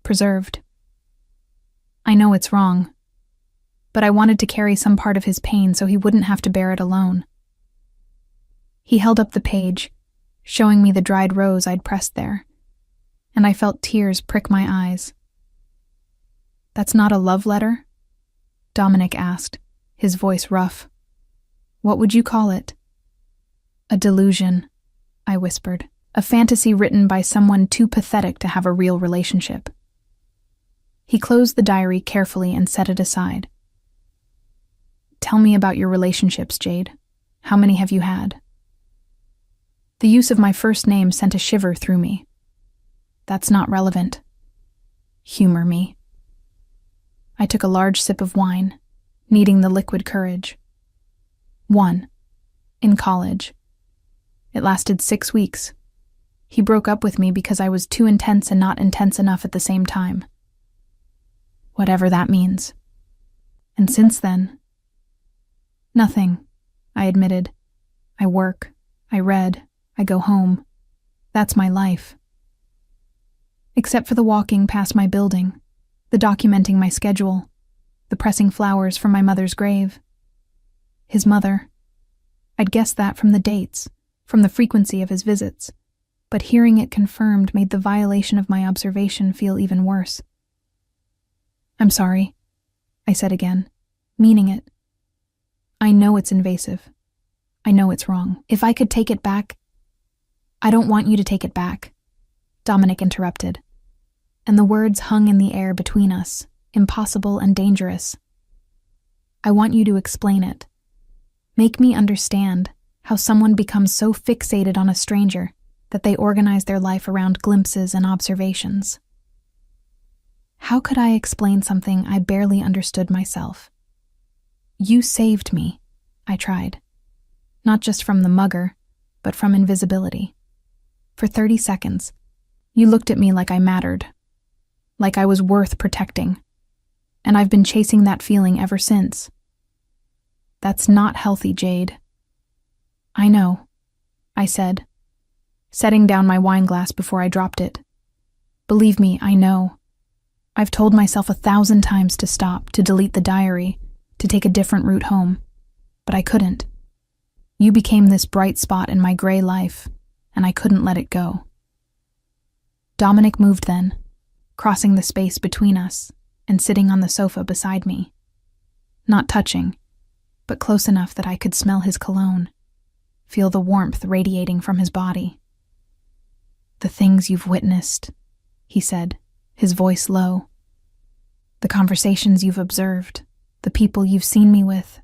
preserved." I know it's wrong, but I wanted to carry some part of his pain so he wouldn't have to bear it alone. He held up the page, showing me the dried rose I'd pressed there, and I felt tears prick my eyes. "That's not a love letter?" Dominic asked, his voice rough. "What would you call it?" "A delusion," I whispered. "A fantasy written by someone too pathetic to have a real relationship." He closed the diary carefully and set it aside. "Tell me about your relationships, Jade. How many have you had?" The use of my first name sent a shiver through me. "That's not relevant." "Humor me." I took a large sip of wine, needing the liquid courage. "One. In college. It lasted 6 weeks. He broke up with me because I was too intense and not intense enough at the same time. Whatever that means. And since then..." "Nothing," I admitted. "I work, I read, I go home. That's my life. Except for the walking past my building, the documenting my schedule, the pressing flowers from my mother's grave. His mother. I'd guessed that from the dates, from the frequency of his visits, but hearing it confirmed made the violation of my observation feel even worse. "I'm sorry," I said again, meaning it. "I know it's invasive. I know it's wrong. If I could take it back..." "I don't want you to take it back," Dominic interrupted, and the words hung in the air between us, impossible and dangerous. "I want you to explain it. Make me understand how someone becomes so fixated on a stranger that they organize their life around glimpses and observations." How could I explain something I barely understood myself? "You saved me," I tried. Not just from the mugger, but from invisibility. For 30 seconds, you looked at me like I mattered, like I was worth protecting, and I've been chasing that feeling ever since. That's not healthy, Jade. "I know," I said, setting down my wine glass before I dropped it. "Believe me, I know. I've told myself 1,000 times to stop, to delete the diary, to take a different route home, but I couldn't. You became this bright spot in my gray life, and I couldn't let it go." Dominic moved then, crossing the space between us and sitting on the sofa beside me. Not touching, but close enough that I could smell his cologne, feel the warmth radiating from his body. "The things you've witnessed," he said, his voice low. "The conversations you've observed, the people you've seen me with.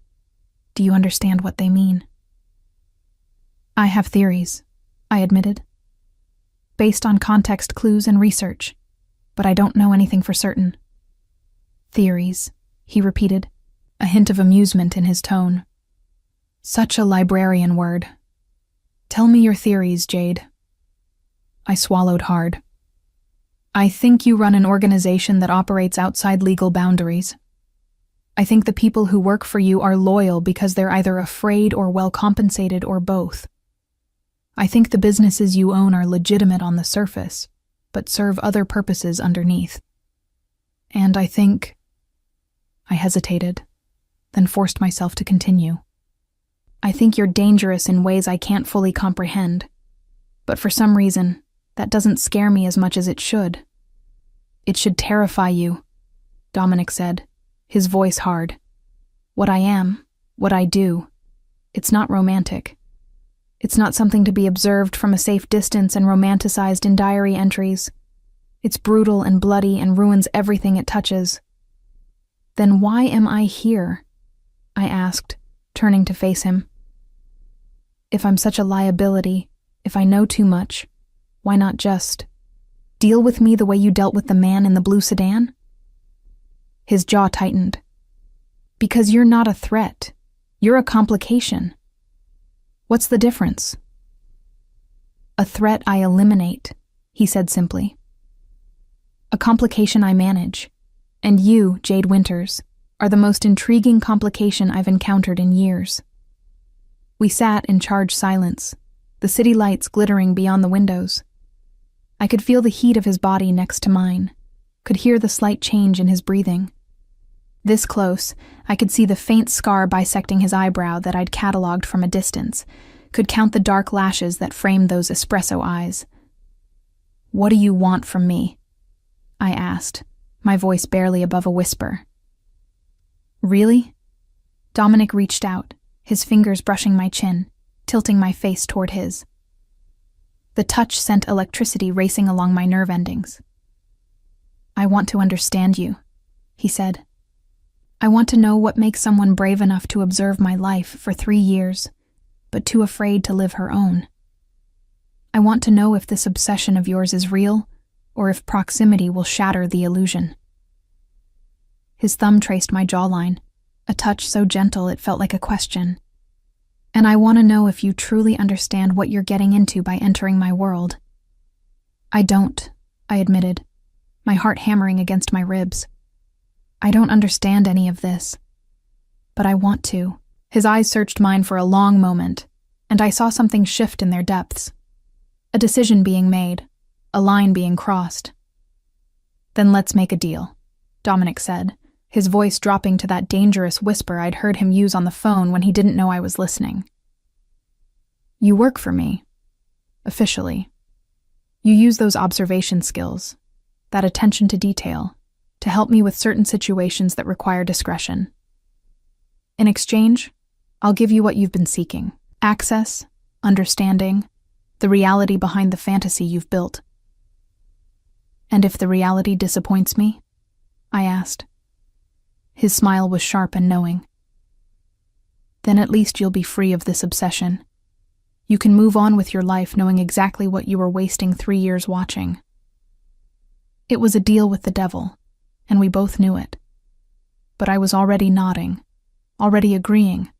Do you understand what they mean?" "I have theories," I admitted, "based on context clues and research, but I don't know anything for certain." "Theories," he repeated, a hint of amusement in his tone. "Such a librarian word. Tell me your theories, Jade." I swallowed hard. "I think you run an organization that operates outside legal boundaries. I think the people who work for you are loyal because they're either afraid or well compensated or both. I think the businesses you own are legitimate on the surface, but serve other purposes underneath. And I think..." I hesitated, then forced myself to continue. "I think you're dangerous in ways I can't fully comprehend, but for some reason, that doesn't scare me as much as it should." "It should terrify you," Dominic said, his voice hard. "What I am, what I do, it's not romantic. It's not something to be observed from a safe distance and romanticized in diary entries. It's brutal and bloody and ruins everything it touches." "Then why am I here?" I asked, turning to face him. "If I'm such a liability, if I know too much, why not just deal with me the way you dealt with the man in the blue sedan?" His jaw tightened. "Because you're not a threat. You're a complication." "What's the difference?" "A threat I eliminate," he said simply. "A complication I manage. And you, Jade Winters, are the most intriguing complication I've encountered in years." We sat in charged silence, the city lights glittering beyond the windows. I could feel the heat of his body next to mine, could hear the slight change in his breathing. This close, I could see the faint scar bisecting his eyebrow that I'd catalogued from a distance, could count the dark lashes that framed those espresso eyes. "What do you want from me?" I asked, my voice barely above a whisper. "Really?" Dominic reached out, his fingers brushing my chin, tilting my face toward his. The touch sent electricity racing along my nerve endings. "I want to understand you," he said. "I want to know what makes someone brave enough to observe my life for 3 years, but too afraid to live her own. I want to know if this obsession of yours is real, or if proximity will shatter the illusion." His thumb traced my jawline, a touch so gentle it felt like a question. "And I want to know if you truly understand what you're getting into by entering my world." "I don't," I admitted, my heart hammering against my ribs. "I don't understand any of this. But I want to." His eyes searched mine for a long moment, and I saw something shift in their depths. A decision being made, a line being crossed. "Then let's make a deal," Dominic said, his voice dropping to that dangerous whisper I'd heard him use on the phone when he didn't know I was listening. "You work for me. Officially. You use those observation skills, that attention to detail, to help me with certain situations that require discretion. In exchange, I'll give you what you've been seeking: access, understanding, the reality behind the fantasy you've built." "And if the reality disappoints me?" I asked. His smile was sharp and knowing. "Then at least you'll be free of this obsession. You can move on with your life knowing exactly what you were wasting 3 years watching." It was a deal with the devil, and we both knew it. But I was already nodding, already agreeing,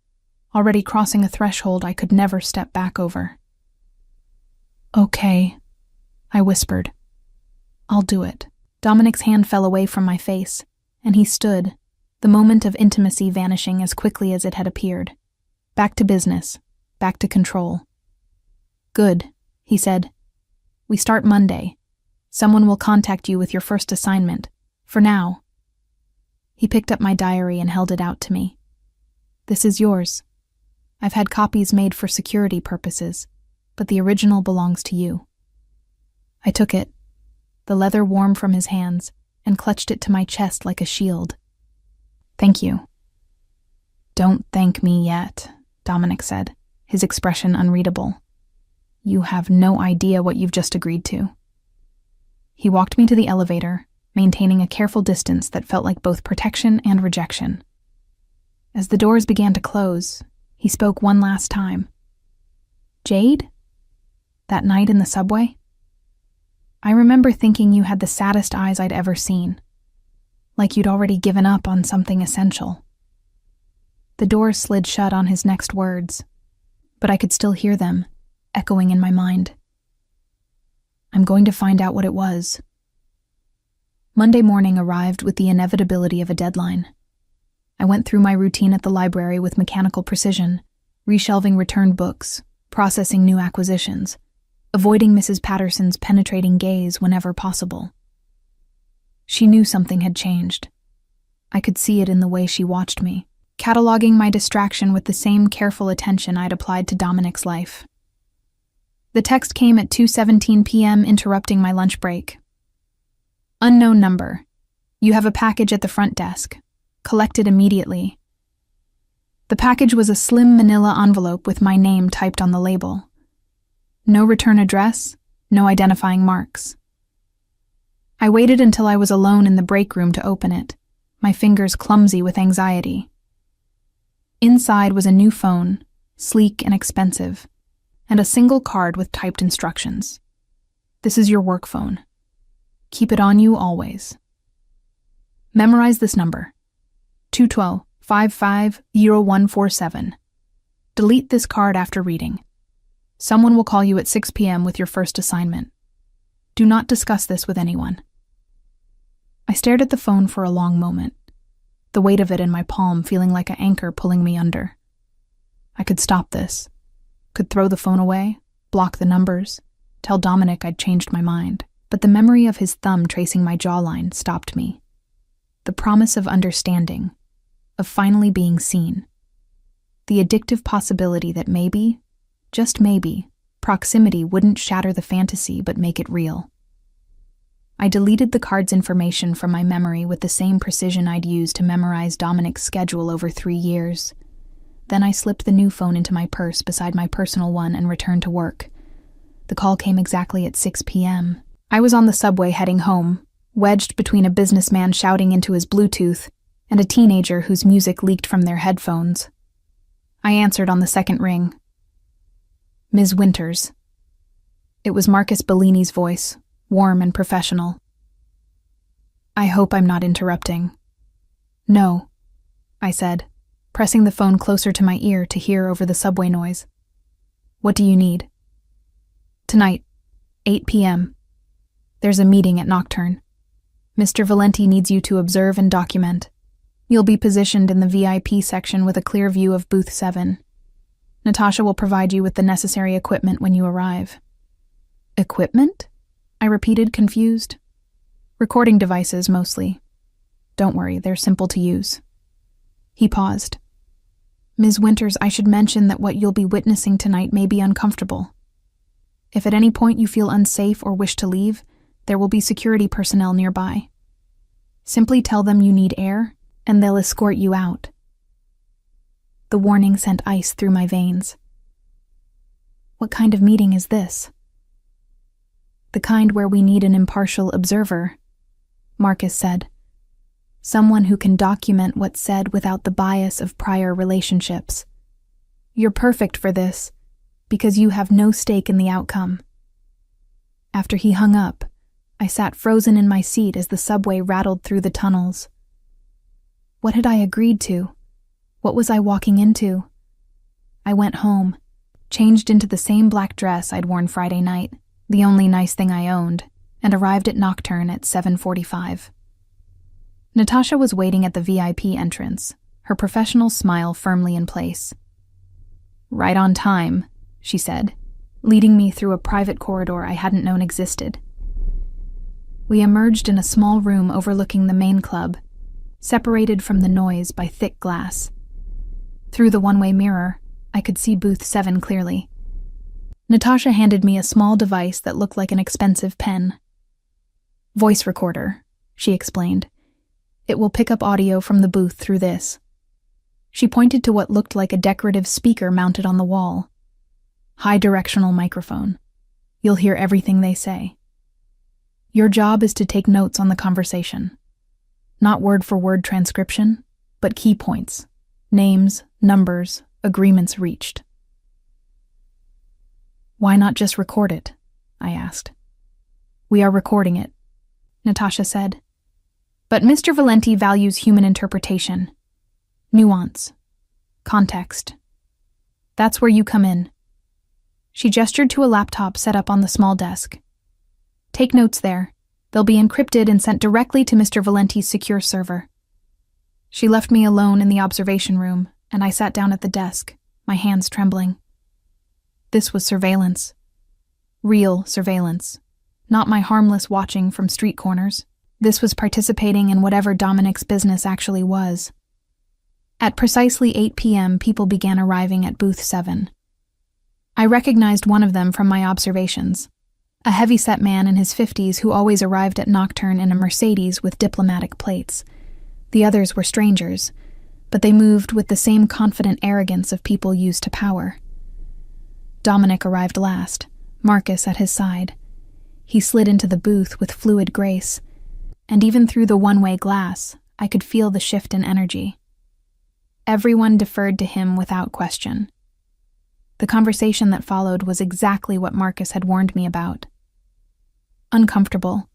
already crossing a threshold I could never step back over. "Okay," I whispered. "I'll do it." Dominic's hand fell away from my face, and he stood, the moment of intimacy vanishing as quickly as it had appeared. Back to business, back to control. "Good," he said. "We start Monday. Someone will contact you with your first assignment. For now." He picked up my diary and held it out to me. "This is yours. I've had copies made for security purposes, but the original belongs to you." I took it, the leather warm from his hands, and clutched it to my chest like a shield. "Thank you." "Don't thank me yet," Dominic said, his expression unreadable. "You have no idea what you've just agreed to." He walked me to the elevator, maintaining a careful distance that felt like both protection and rejection. As the doors began to close, he spoke one last time. "Jade? That night in the subway? I remember thinking you had the saddest eyes I'd ever seen, like you'd already given up on something essential." The doors slid shut on his next words, but I could still hear them, echoing in my mind. "I'm going to find out what it was." Monday morning arrived with the inevitability of a deadline. I went through my routine at the library with mechanical precision, reshelving returned books, processing new acquisitions, avoiding Mrs. Patterson's penetrating gaze whenever possible. She knew something had changed. I could see it in the way she watched me, cataloging my distraction with the same careful attention I'd applied to Dominic's life. The text came at 2:17 p.m., interrupting my lunch break. "Unknown number. You have a package at the front desk. Collect it immediately." The package was a slim manila envelope with my name typed on the label. No return address, no identifying marks. I waited until I was alone in the break room to open it, my fingers clumsy with anxiety. Inside was a new phone, sleek and expensive, and a single card with typed instructions. "This is your work phone. Keep it on you always. Memorize this number, 212-550147. Delete this card after reading. Someone will call you at 6 p.m. with your first assignment. Do not discuss this with anyone." I stared at the phone for a long moment, the weight of it in my palm feeling like an anchor pulling me under. I could stop this, could throw the phone away, block the numbers, tell Dominic I'd changed my mind, but the memory of his thumb tracing my jawline stopped me. the promise of understanding, of finally being seen. The addictive possibility that maybe, just maybe, proximity wouldn't shatter the fantasy but make it real. I deleted the card's information from my memory with the same precision I'd used to memorize Dominic's schedule over 3 years. Then I slipped the new phone into my purse beside my personal one and returned to work. The call came exactly at 6 p.m. I was on the subway heading home, wedged between a businessman shouting into his Bluetooth and a teenager whose music leaked from their headphones. I answered on the second ring. Ms. Winters. It was Marcus Bellini's voice, warm and professional. I hope I'm not interrupting. No, I said, pressing the phone closer to my ear to hear over the subway noise. What do you need? Tonight, 8 p.m. There's a meeting at Nocturne. Mr. Valenti needs you to observe and document. You'll be positioned in the VIP section with a clear view of booth 7. Natasha will provide you with the necessary equipment when you arrive. Equipment? I repeated, confused. Recording devices, mostly. Don't worry, they're simple to use. He paused. Ms. Winters, I should mention that what you'll be witnessing tonight may be uncomfortable. If at any point you feel unsafe or wish to leave, there will be security personnel nearby. Simply tell them you need air, and they'll escort you out. The warning sent ice through my veins. What kind of meeting is this? The kind where we need an impartial observer, Marcus said. Someone who can document what's said without the bias of prior relationships. You're perfect for this, because you have no stake in the outcome. After he hung up, I sat frozen in my seat as the subway rattled through the tunnels. What had I agreed to? What was I walking into? I went home, changed into the same black dress I'd worn Friday night, the only nice thing I owned, and arrived at Nocturne at 7:45. Natasha was waiting at the VIP entrance, her professional smile firmly in place. Right on time, she said, leading me through a private corridor I hadn't known existed. We emerged in a small room overlooking the main club, separated from the noise by thick glass. Through the one-way mirror, I could see booth 7 clearly. Natasha handed me a small device that looked like an expensive pen. Voice recorder, she explained. It will pick up audio from the booth through this. She pointed to what looked like a decorative speaker mounted on the wall. High directional microphone. You'll hear everything they say. Your job is to take notes on the conversation. Not word-for-word transcription, but key points. Names, numbers, agreements reached. Why not just record it? I asked. We are recording it, Natasha said. But Mr. Valenti values human interpretation, nuance, context. That's where you come in. She gestured to a laptop set up on the small desk. Take notes there. They'll be encrypted and sent directly to Mr. Valenti's secure server. She left me alone in the observation room, and I sat down at the desk, my hands trembling. This was surveillance. Real surveillance. Not my harmless watching from street corners. This was participating in whatever Dominic's business actually was. At precisely 8 p.m., people began arriving at booth 7. I recognized one of them from my observations. A heavy-set man in his 50s who always arrived at Nocturne in a Mercedes with diplomatic plates. The others were strangers, but they moved with the same confident arrogance of people used to power. Dominic arrived last, Marcus at his side. He slid into the booth with fluid grace, and even through the one-way glass, I could feel the shift in energy. Everyone deferred to him without question. The conversation that followed was exactly what Marcus had warned me about. Uncomfortable.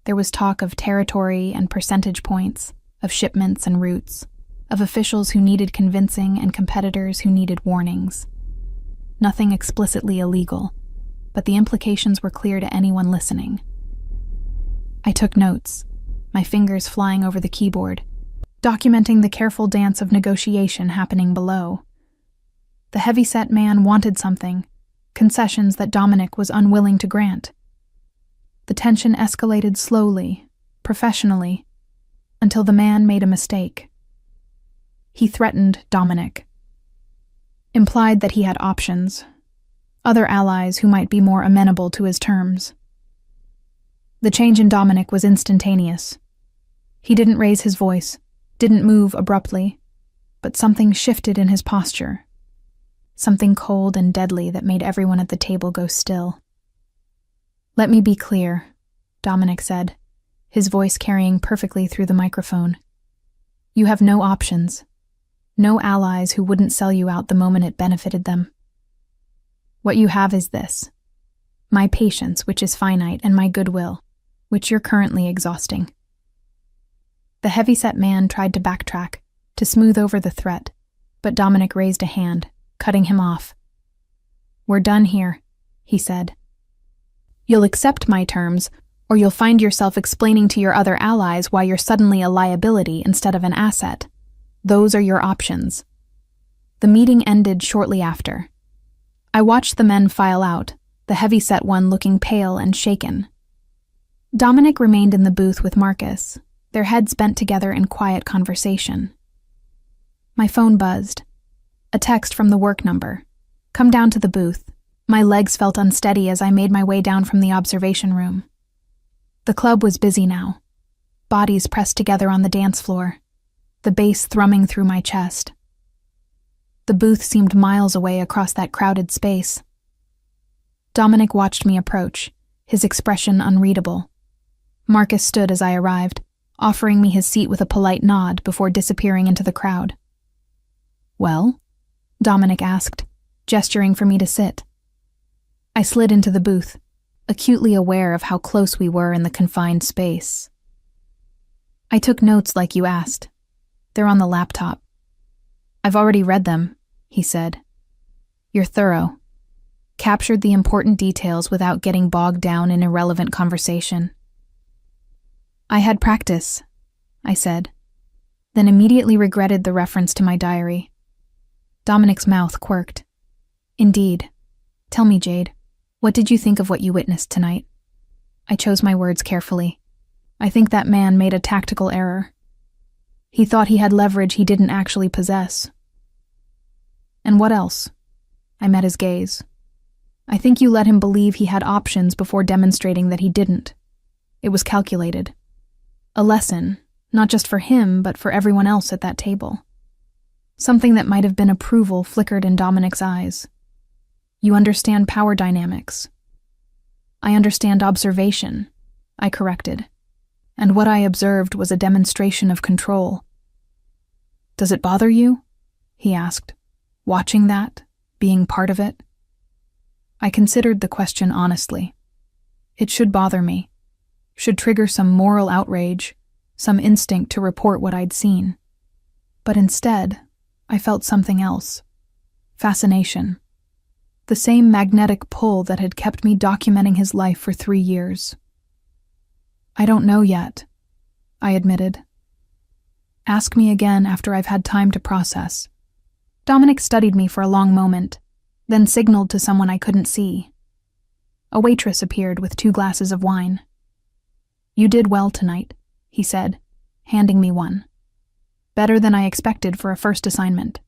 There was talk of territory and percentage points, of shipments and routes, of officials who needed convincing and competitors who needed warnings. Nothing explicitly illegal, but the implications were clear to anyone listening. I took notes, my fingers flying over the keyboard, documenting the careful dance of negotiation happening below. The heavy-set man wanted something, concessions that Dominic was unwilling to grant. The tension escalated slowly, professionally. until the man made a mistake. He threatened Dominic, implied that he had options, other allies who might be more amenable to his terms. The change in Dominic was instantaneous. He didn't raise his voice, didn't move abruptly, but something shifted in his posture, something cold and deadly that made everyone at the table go still. "Let me be clear," Dominic said, his voice carrying perfectly through the microphone. "You have no options, no allies who wouldn't sell you out the moment it benefited them. What you have is this: my patience, which is finite, and my goodwill, which you're currently exhausting." The heavyset man tried to backtrack, to smooth over the threat, but Dominic raised a hand, cutting him off. "We're done here," he said. "You'll accept my terms, or you'll find yourself explaining to your other allies why you're suddenly a liability instead of an asset. Those are your options." The meeting ended shortly after. I watched the men file out, the heavyset one looking pale and shaken. Dominic remained in the booth with Marcus, their heads bent together in quiet conversation. My phone buzzed. A text from the work number. "Come down to the booth." My legs felt unsteady as I made my way down from the observation room. The club was busy now. Bodies pressed together on the dance floor, the bass thrumming through my chest. The booth seemed miles away across that crowded space. Dominic watched me approach, his expression unreadable. Marcus stood as I arrived, offering me his seat with a polite nod before disappearing into the crowd. "Well?" Dominic asked, gesturing for me to sit. I slid into the booth, acutely aware of how close we were in the confined space. "I took notes like you asked. They're on the laptop." "I've already read them," he said. "You're thorough. Captured the important details without getting bogged down in irrelevant conversation." "I had practice," I said, then immediately regretted the reference to my diary. Dominic's mouth quirked. "Indeed. Tell me, Jade, what did you think of what you witnessed tonight?" I chose my words carefully. "I think that man made a tactical error. He thought he had leverage he didn't actually possess." "And what else?" I met his gaze. "I think you let him believe he had options before demonstrating that he didn't. It was calculated. A lesson, not just for him, but for everyone else at that table. Something that might have been approval flickered in Dominic's eyes. You understand power dynamics." "I understand observation," I corrected. "And what I observed was a demonstration of control." "Does it bother you?" he asked. "Watching that, being part of it?" I considered the question honestly. It should bother me. Should trigger some moral outrage, some instinct to report what I'd seen. But instead, I felt something else. Fascination. The same magnetic pull that had kept me documenting his life for 3 years. "I don't know yet," I admitted. "Ask me again after I've had time to process." Dominic studied me for a long moment, then signaled to someone I couldn't see. A waitress appeared with 2 glasses of wine. "You did well tonight," he said, handing me one. "Better than I expected for a first assignment."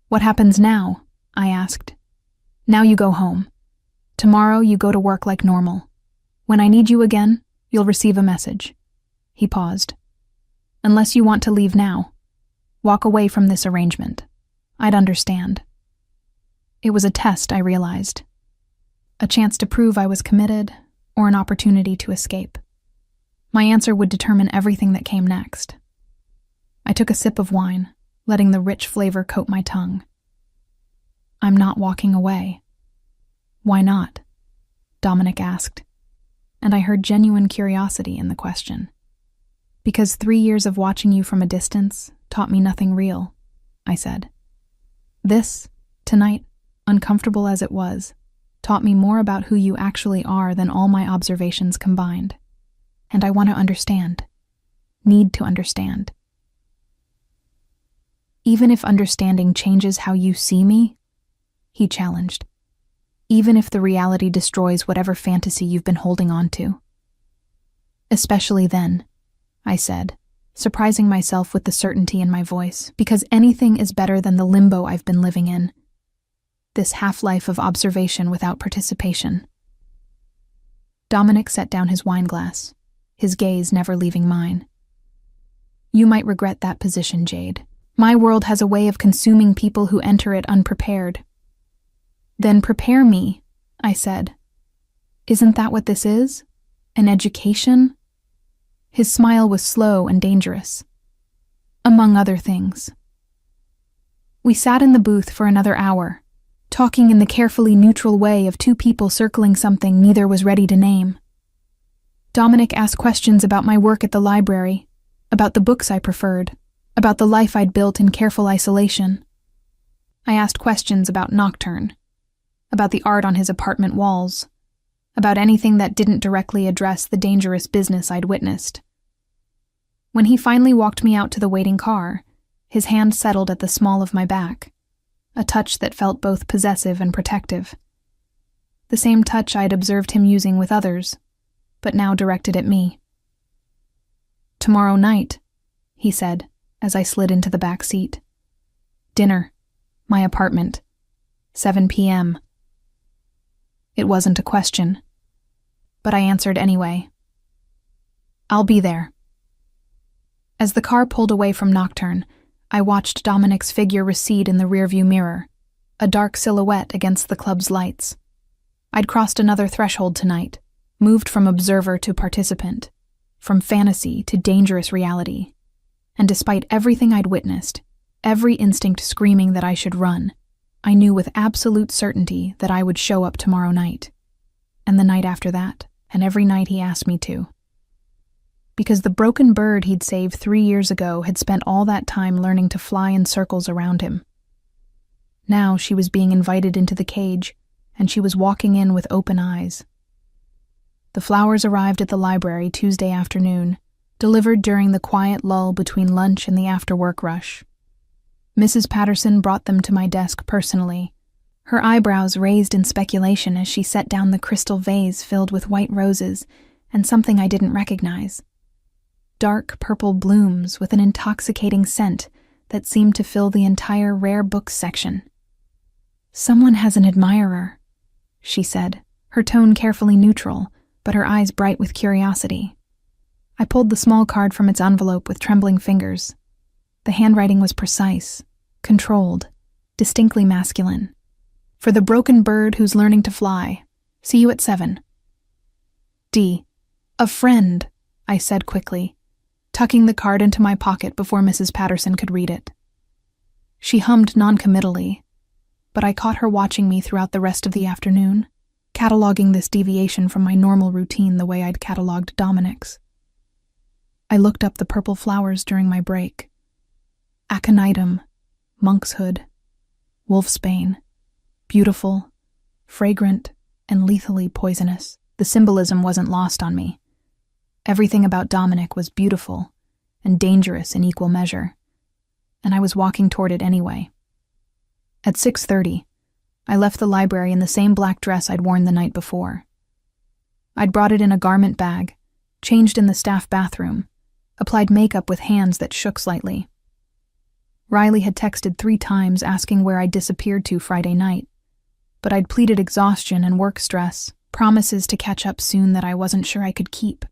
"What happens now?" I asked. "Now you go home. Tomorrow you go to work like normal. When I need you again, you'll receive a message." He paused. "Unless you want to leave now. Walk away from this arrangement. I'd understand." It was a test, I realized. A chance to prove I was committed, or an opportunity to escape. My answer would determine everything that came next. I took a sip of wine, letting the rich flavor coat my tongue. "I'm not walking away." "Why not?" Dominic asked, and I heard genuine curiosity in the question. "Because 3 years of watching you from a distance taught me nothing real," I said. "This, tonight, uncomfortable as it was, taught me more about who you actually are than all my observations combined. And I want to understand. Need to understand." "Even if understanding changes how you see me?" he challenged. "Even if the reality destroys whatever fantasy you've been holding on to?" "Especially then," I said, surprising myself with the certainty in my voice, because anything is better than the limbo I've been living in. This half-life of observation without participation. Dominic set down his wine glass, his gaze never leaving mine. You might regret that position, Jade. My world has a way of consuming people who enter it unprepared. Then prepare me, I said. Isn't that what this is? An education? His smile was slow and dangerous. Among other things. We sat in the booth for another hour, talking in the carefully neutral way of two people circling something neither was ready to name. Dominic asked questions about my work at the library, about the books I preferred, about the life I'd built in careful isolation. I asked questions about Nocturne, about the art on his apartment walls, about anything that didn't directly address the dangerous business I'd witnessed. When he finally walked me out to the waiting car, his hand settled at the small of my back, a touch that felt both possessive and protective. The same touch I'd observed him using with others, but now directed at me. Tomorrow night, he said, as I slid into the back seat. Dinner, my apartment, 7 p.m. It wasn't a question, but I answered anyway. I'll be there. As the car pulled away from Nocturne, I watched Dominic's figure recede in the rearview mirror, a dark silhouette against the club's lights. I'd crossed another threshold tonight, moved from observer to participant, from fantasy to dangerous reality. And despite everything I'd witnessed, every instinct screaming that I should run, I knew with absolute certainty that I would show up tomorrow night, and the night after that, and every night he asked me to. Because the broken bird he'd saved 3 years ago had spent all that time learning to fly in circles around him. Now she was being invited into the cage, and she was walking in with open eyes. The flowers arrived at the library Tuesday afternoon, delivered during the quiet lull between lunch and the after-work rush. Mrs. Patterson brought them to my desk personally, her eyebrows raised in speculation as she set down the crystal vase filled with white roses and something I didn't recognize. Dark purple blooms with an intoxicating scent that seemed to fill the entire rare books section. Someone has an admirer, she said, her tone carefully neutral, but her eyes bright with curiosity. I pulled the small card from its envelope with trembling fingers. The handwriting was precise, controlled, distinctly masculine. For the broken bird who's learning to fly. See you at 7. D. A friend, I said quickly, tucking the card into my pocket before Mrs. Patterson could read it. She hummed noncommittally, but I caught her watching me throughout the rest of the afternoon, cataloging this deviation from my normal routine the way I'd cataloged Dominic's. I looked up the purple flowers during my break. Aconitum, monkshood, wolfsbane, beautiful, fragrant, and lethally poisonous. The symbolism wasn't lost on me. Everything about Dominic was beautiful and dangerous in equal measure, and I was walking toward it anyway. At 6:30, I left the library in the same black dress I'd worn the night before. I'd brought it in a garment bag, changed in the staff bathroom, applied makeup with hands that shook slightly. Riley had texted 3 times asking where I'd disappeared to Friday night, but I'd pleaded exhaustion and work stress, promises to catch up soon that I wasn't sure I could keep.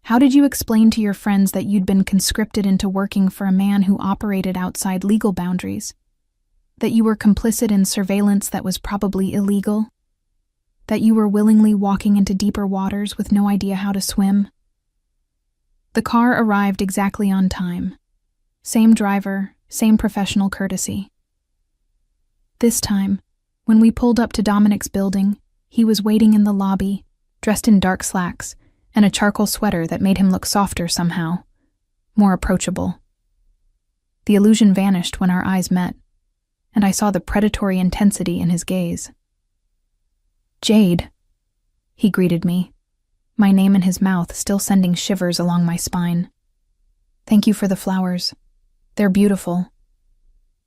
How did you explain to your friends that you'd been conscripted into working for a man who operated outside legal boundaries? That you were complicit in surveillance that was probably illegal? That you were willingly walking into deeper waters with no idea how to swim? The car arrived exactly on time. Same driver, same professional courtesy. This time, when we pulled up to Dominic's building, he was waiting in the lobby, dressed in dark slacks and a charcoal sweater that made him look softer somehow, more approachable. The illusion vanished when our eyes met, and I saw the predatory intensity in his gaze. Jade, he greeted me, my name in his mouth still sending shivers along my spine. Thank you for the flowers. They're beautiful.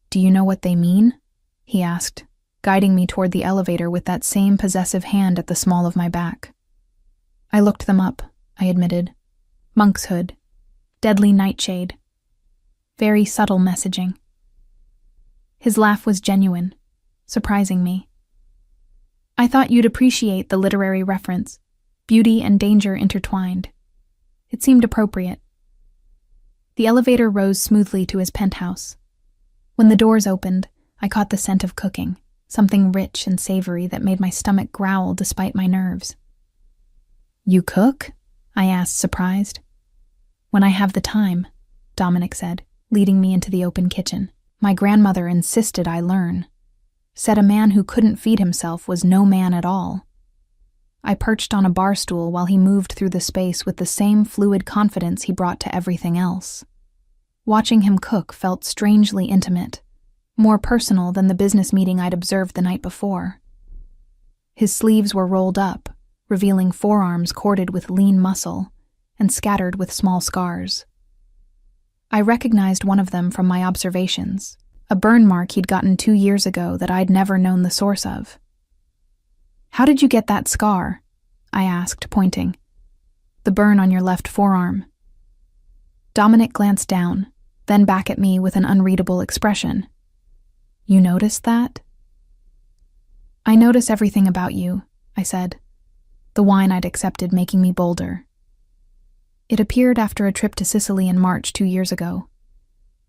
Do you know what they mean? He asked, guiding me toward the elevator with that same possessive hand at the small of my back. I looked them up, I admitted. Monkshood, Deadly nightshade. Very subtle messaging. His laugh was genuine, surprising me. I thought you'd appreciate the literary reference, beauty and danger intertwined. It seemed appropriate. The elevator rose smoothly to his penthouse. When the doors opened, I caught the scent of cooking, something rich and savory that made my stomach growl despite my nerves. You cook? I asked, surprised. When I have the time, Dominic said, leading me into the open kitchen. My grandmother insisted I learn. Said a man who couldn't feed himself was no man at all. I perched on a bar stool while he moved through the space with the same fluid confidence he brought to everything else. Watching him cook felt strangely intimate, more personal than the business meeting I'd observed the night before. His sleeves were rolled up, revealing forearms corded with lean muscle and scattered with small scars. I recognized one of them from my observations, a burn mark he'd gotten 2 years ago that I'd never known the source of. How did you get that scar? I asked, pointing. The burn on your left forearm. Dominic glanced down, then back at me with an unreadable expression. You noticed that? I notice everything about you, I said, the wine I'd accepted making me bolder. It appeared after a trip to Sicily in March 2 years ago.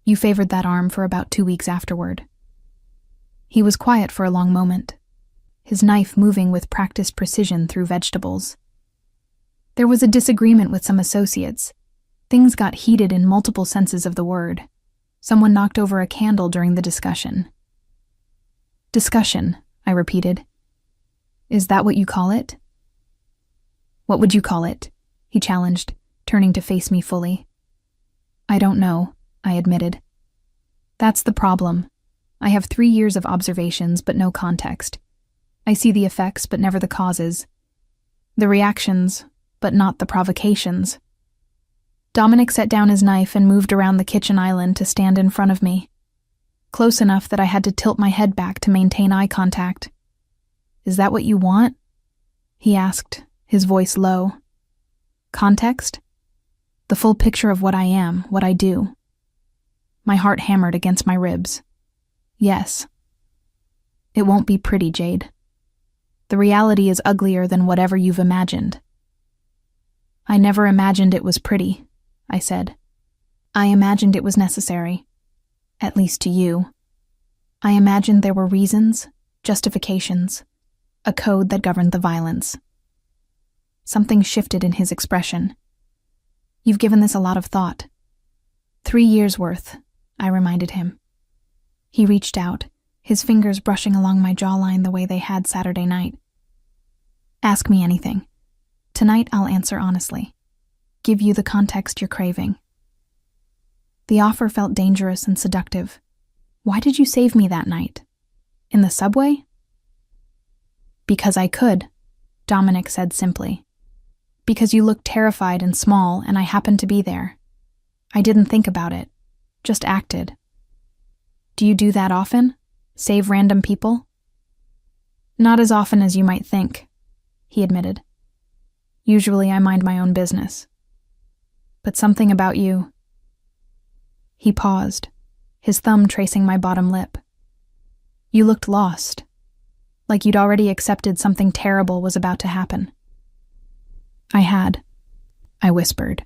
You favored that arm for about 2 weeks afterward. He was quiet for a long moment, his knife moving with practiced precision through vegetables. There was a disagreement with some associates. Things got heated in multiple senses of the word. Someone knocked over a candle during the discussion. Discussion, I repeated. Is that what you call it? What would you call it? He challenged, turning to face me fully. I don't know, I admitted. That's the problem. I have 3 years of observations, but no context. I see the effects, but never the causes. The reactions, but not the provocations. Dominic set down his knife and moved around the kitchen island to stand in front of me, close enough that I had to tilt my head back to maintain eye contact. Is that what you want? He asked, his voice low. Context? The full picture of what I am, what I do. My heart hammered against my ribs. Yes. It won't be pretty, Jade. The reality is uglier than whatever you've imagined. I never imagined it was pretty, I said. I imagined it was necessary. At least to you. I imagined there were reasons, justifications, a code that governed the violence. Something shifted in his expression. You've given this a lot of thought. 3 years' worth, I reminded him. He reached out, his fingers brushing along my jawline the way they had Saturday night. Ask me anything. Tonight I'll answer honestly. Give you the context you're craving. The offer felt dangerous and seductive. Why did you save me that night? In the subway? Because I could, Dominic said simply. Because you looked terrified and small and I happened to be there. I didn't think about it, just acted. Do you do that often? Save random people? Not as often as you might think, he admitted. Usually I mind my own business. But something about you. He paused, his thumb tracing my bottom lip. You looked lost, like you'd already accepted something terrible was about to happen. I had, I whispered.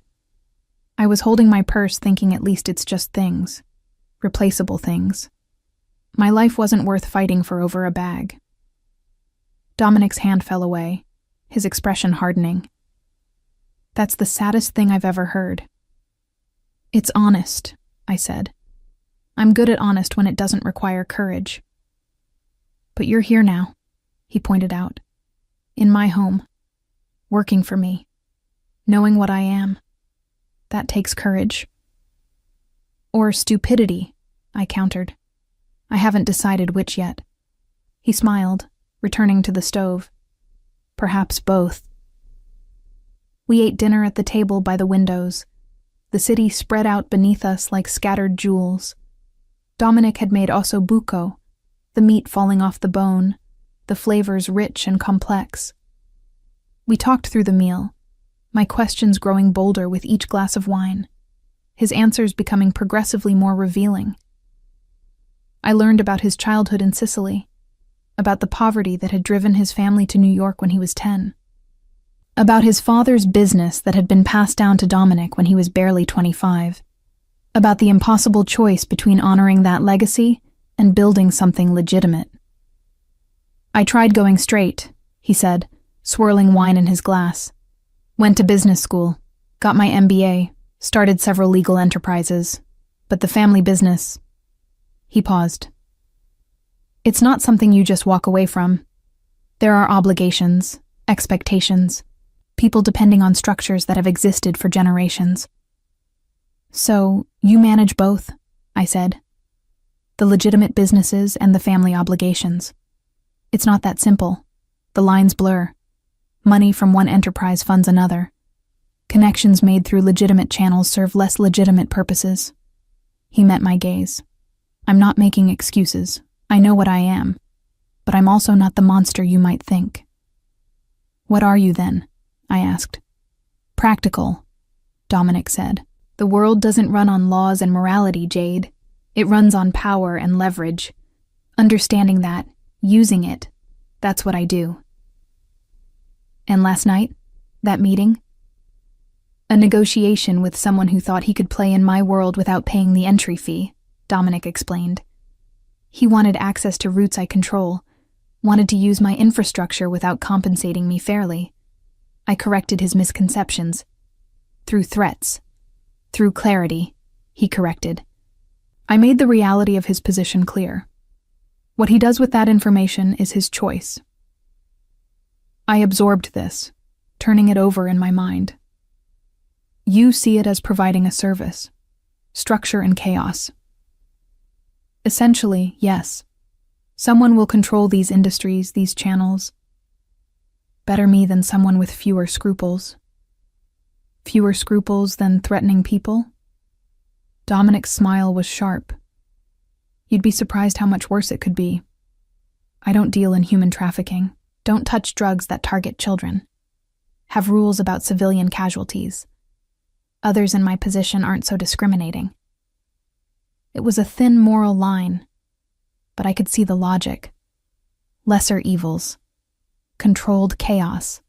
I was holding my purse thinking at least it's just things, replaceable things. My life wasn't worth fighting for over a bag. Dominic's hand fell away, his expression hardening. That's the saddest thing I've ever heard. It's honest, I said. I'm good at honest when it doesn't require courage. But you're here now, he pointed out. In my home. Working for me. Knowing what I am. That takes courage. Or stupidity, I countered. I haven't decided which yet. He smiled, returning to the stove. Perhaps both. We ate dinner at the table by the windows. The city spread out beneath us like scattered jewels. Dominic had made osso buco, the meat falling off the bone, the flavors rich and complex. We talked through the meal, my questions growing bolder with each glass of wine. his answers becoming progressively more revealing. I learned about his childhood in Sicily, about the poverty that had driven his family to New York when he was 10, about his father's business that had been passed down to Dominic when he was barely 25, about the impossible choice between honoring that legacy and building something legitimate. I tried going straight, he said, swirling wine in his glass. Went to business school, got my MBA, started several legal enterprises, but the family business... He paused. It's not something you just walk away from. There are obligations, expectations, people depending on structures that have existed for generations. So, you manage both, I said. The legitimate businesses and the family obligations. It's not that simple. The lines blur. Money from one enterprise funds another. Connections made through legitimate channels serve less legitimate purposes. He met my gaze. I'm not making excuses. I know what I am. But I'm also not the monster you might think. What are you then? I asked. Practical, Dominic said. The world doesn't run on laws and morality, Jade. It runs on power and leverage. Understanding that, using it, that's what I do. And last night, that meeting? A negotiation with someone who thought he could play in my world without paying the entry fee, Dominic explained. He wanted access to routes I control, wanted to use my infrastructure without compensating me fairly. I corrected his misconceptions. Through threats. Through clarity, he corrected. I made the reality of his position clear. What he does with that information is his choice. I absorbed this, turning it over in my mind. You see it as providing a service, structure and chaos. Essentially, yes. Someone will control these industries, these channels. Better me than someone with fewer scruples. Fewer scruples than threatening people? Dominic's smile was sharp. You'd be surprised how much worse it could be. I don't deal in human trafficking. Don't touch drugs that target children. Have rules about civilian casualties. Others in my position aren't so discriminating. It was a thin moral line, but I could see the logic. Lesser evils. Controlled chaos.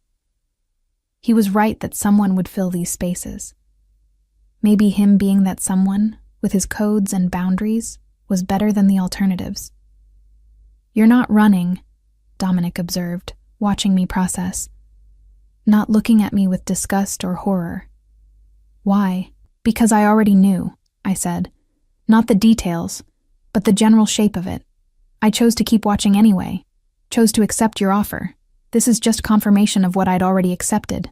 He was right that someone would fill these spaces. Maybe him being that someone, with his codes and boundaries, was better than the alternatives. You're not running, Dominic observed, watching me process. Not looking at me with disgust or horror. Why? Because I already knew, I said. Not the details, but the general shape of it. I chose to keep watching anyway. Chose to accept your offer. This is just confirmation of what I'd already accepted.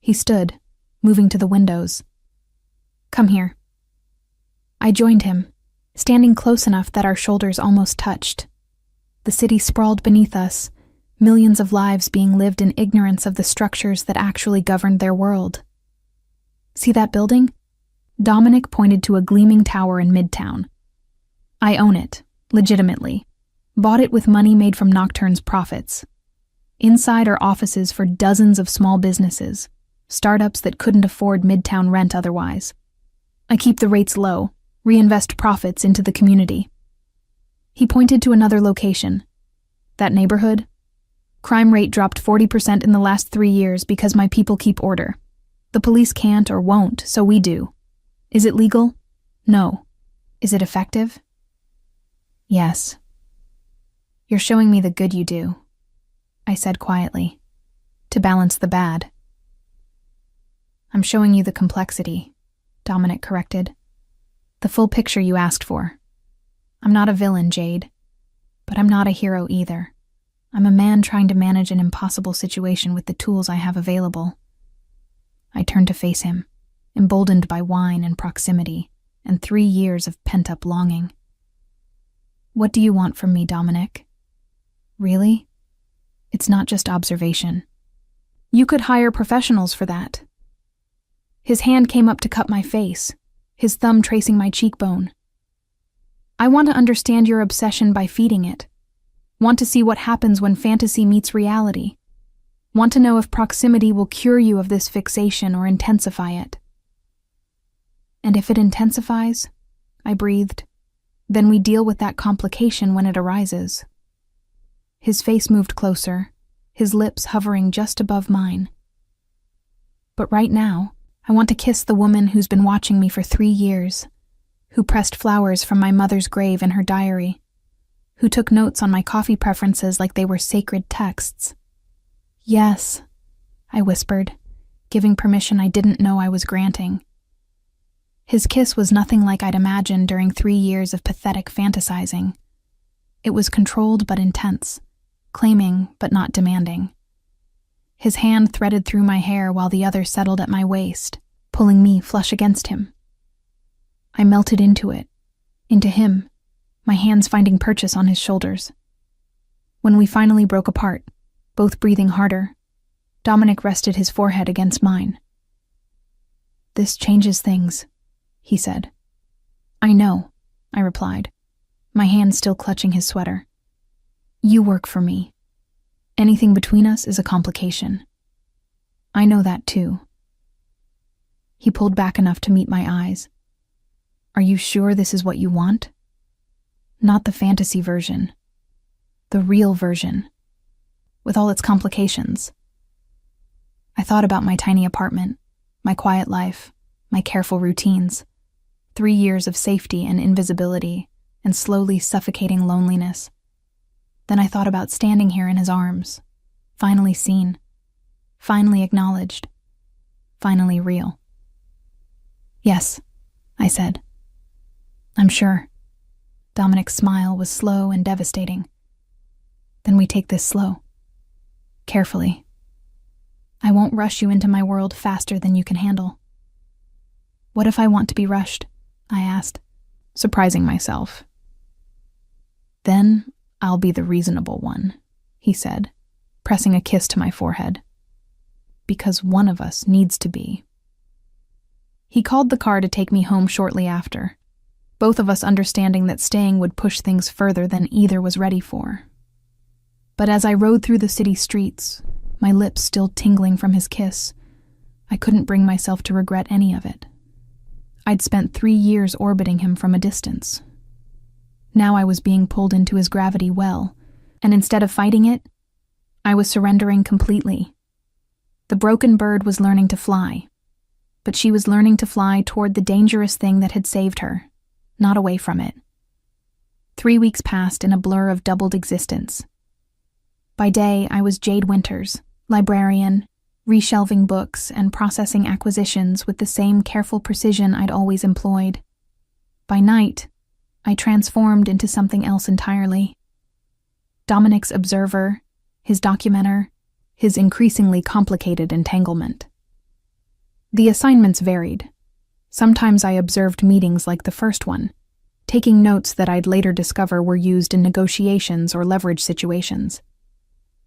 He stood, moving to the windows. Come here. I joined him, standing close enough that our shoulders almost touched. The city sprawled beneath us, millions of lives being lived in ignorance of the structures that actually governed their world. See that building? Dominic pointed to a gleaming tower in Midtown. I own it, legitimately. Bought it with money made from Nocturne's profits. Inside are offices for dozens of small businesses, startups that couldn't afford Midtown rent otherwise. I keep the rates low, reinvest profits into the community. He pointed to another location. That neighborhood? Crime rate dropped 40% in the last 3 years because my people keep order. The police can't or won't, so we do. Is it legal? No. Is it effective? Yes. You're showing me the good you do, I said quietly, to balance the bad. I'm showing you the complexity, Dominic corrected. The full picture you asked for. I'm not a villain, Jade, but I'm not a hero either. I'm a man trying to manage an impossible situation with the tools I have available. I turned to face him, emboldened by wine and proximity, and 3 years of pent-up longing. What do you want from me, Dominic? Really? It's not just observation. You could hire professionals for that. His hand came up to cup my face, his thumb tracing my cheekbone. I want to understand your obsession by feeding it. Want to see what happens when fantasy meets reality. Want to know if proximity will cure you of this fixation or intensify it. And if it intensifies, I breathed, then we deal with that complication when it arises. His face moved closer, his lips hovering just above mine. But right now, I want to kiss the woman who's been watching me for 3 years, who pressed flowers from my mother's grave in her diary, who took notes on my coffee preferences like they were sacred texts. Yes, I whispered, giving permission I didn't know I was granting. His kiss was nothing like I'd imagined during 3 years of pathetic fantasizing. It was controlled but intense, claiming but not demanding. His hand threaded through my hair while the other settled at my waist, pulling me flush against him. I melted into it, into him, my hands finding purchase on his shoulders. When we finally broke apart, both breathing harder, Dominic rested his forehead against mine. "This changes things," he said. "I know," I replied, my hand still clutching his sweater. "You work for me. Anything between us is a complication. I know that too." He pulled back enough to meet my eyes. "Are you sure this is what you want? Not the fantasy version. The real version. With all its complications." I thought about my tiny apartment, my quiet life, my careful routines, 3 years of safety and invisibility, and slowly suffocating loneliness. Then I thought about standing here in his arms, finally seen, finally acknowledged, finally real. "Yes," I said. "I'm sure." Dominic's smile was slow and devastating. "Then we take this slow. Carefully. I won't rush you into my world faster than you can handle." "What if I want to be rushed?" I asked, surprising myself. "Then I'll be the reasonable one," he said, pressing a kiss to my forehead. "Because one of us needs to be." He called the car to take me home shortly after, both of us understanding that staying would push things further than either was ready for. But as I rode through the city streets, my lips still tingling from his kiss, I couldn't bring myself to regret any of it. I'd spent 3 years orbiting him from a distance. Now I was being pulled into his gravity well, and instead of fighting it, I was surrendering completely. The broken bird was learning to fly, but she was learning to fly toward the dangerous thing that had saved her, not away from it. 3 weeks passed in a blur of doubled existence. By day, I was Jade Winters, librarian, reshelving books and processing acquisitions with the same careful precision I'd always employed. By night, I transformed into something else entirely. Dominic's observer, his documenter, his increasingly complicated entanglement. The assignments varied. Sometimes I observed meetings like the first one, taking notes that I'd later discover were used in negotiations or leverage situations.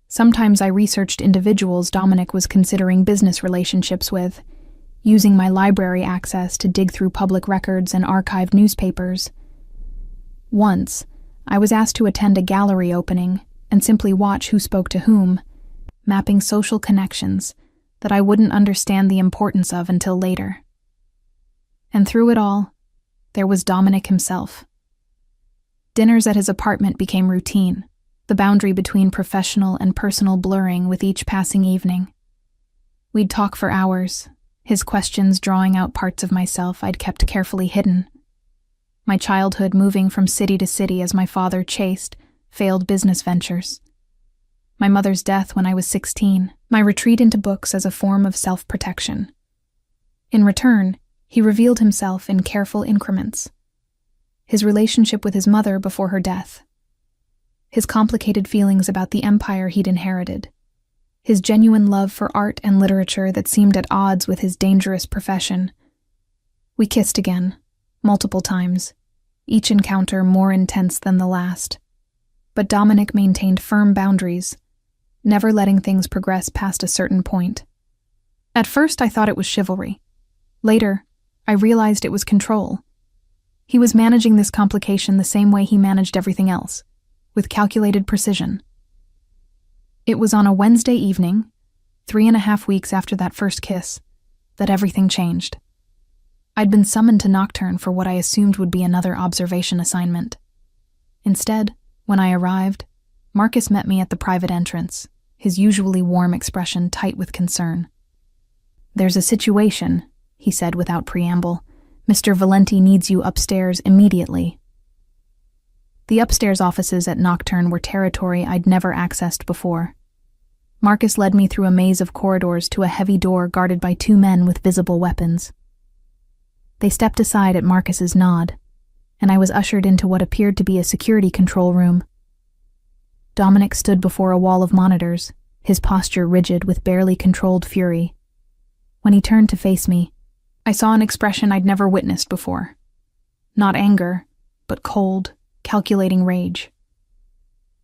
Sometimes I researched individuals Dominic was considering business relationships with, using my library access to dig through public records and archived newspapers. Once, I was asked to attend a gallery opening and simply watch who spoke to whom, mapping social connections that I wouldn't understand the importance of until later. And through it all, there was Dominic himself. Dinners at his apartment became routine, the boundary between professional and personal blurring with each passing evening. We'd talk for hours, his questions drawing out parts of myself I'd kept carefully hidden. My childhood moving from city to city as my father chased failed business ventures. My mother's death when I was 16, my retreat into books as a form of self-protection. In return, he revealed himself in careful increments. His relationship with his mother before her death. His complicated feelings about the empire he'd inherited. His genuine love for art and literature that seemed at odds with his dangerous profession. We kissed again, multiple times, each encounter more intense than the last. But Dominic maintained firm boundaries, never letting things progress past a certain point. At first, I thought it was chivalry. Later, I realized it was control. He was managing this complication the same way he managed everything else, with calculated precision. It was on a Wednesday evening, 3.5 weeks after that first kiss, that everything changed. I'd been summoned to Nocturne for what I assumed would be another observation assignment. Instead, when I arrived, Marcus met me at the private entrance, his usually warm expression tight with concern. "There's a situation," he said without preamble. "Mr. Valenti needs you upstairs immediately." The upstairs offices at Nocturne were territory I'd never accessed before. Marcus led me through a maze of corridors to a heavy door guarded by 2 men with visible weapons. They stepped aside at Marcus's nod, and I was ushered into what appeared to be a security control room. Dominic stood before a wall of monitors, his posture rigid with barely controlled fury. When he turned to face me, I saw an expression I'd never witnessed before. Not anger, but cold, calculating rage.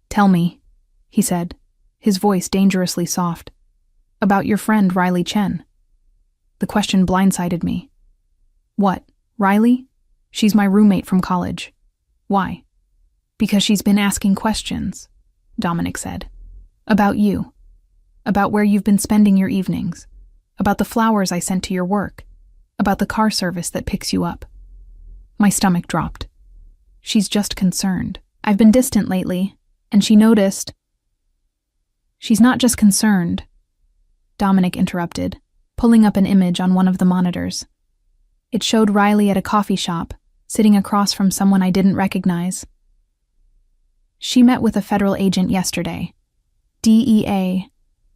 "Tell me," he said, his voice dangerously soft, "about your friend Riley Chen." The question blindsided me. "What, Riley? She's my roommate from college." "Why?" "Because she's been asking questions," Dominic said. "About you. About where you've been spending your evenings. About the flowers I sent to your work. About the car service that picks you up." My stomach dropped. "She's just concerned. I've been distant lately, and she noticed." "She's not just concerned," Dominic interrupted, pulling up an image on one of the monitors. It showed Riley at a coffee shop, sitting across from someone I didn't recognize. "She met with a federal agent yesterday. DEA,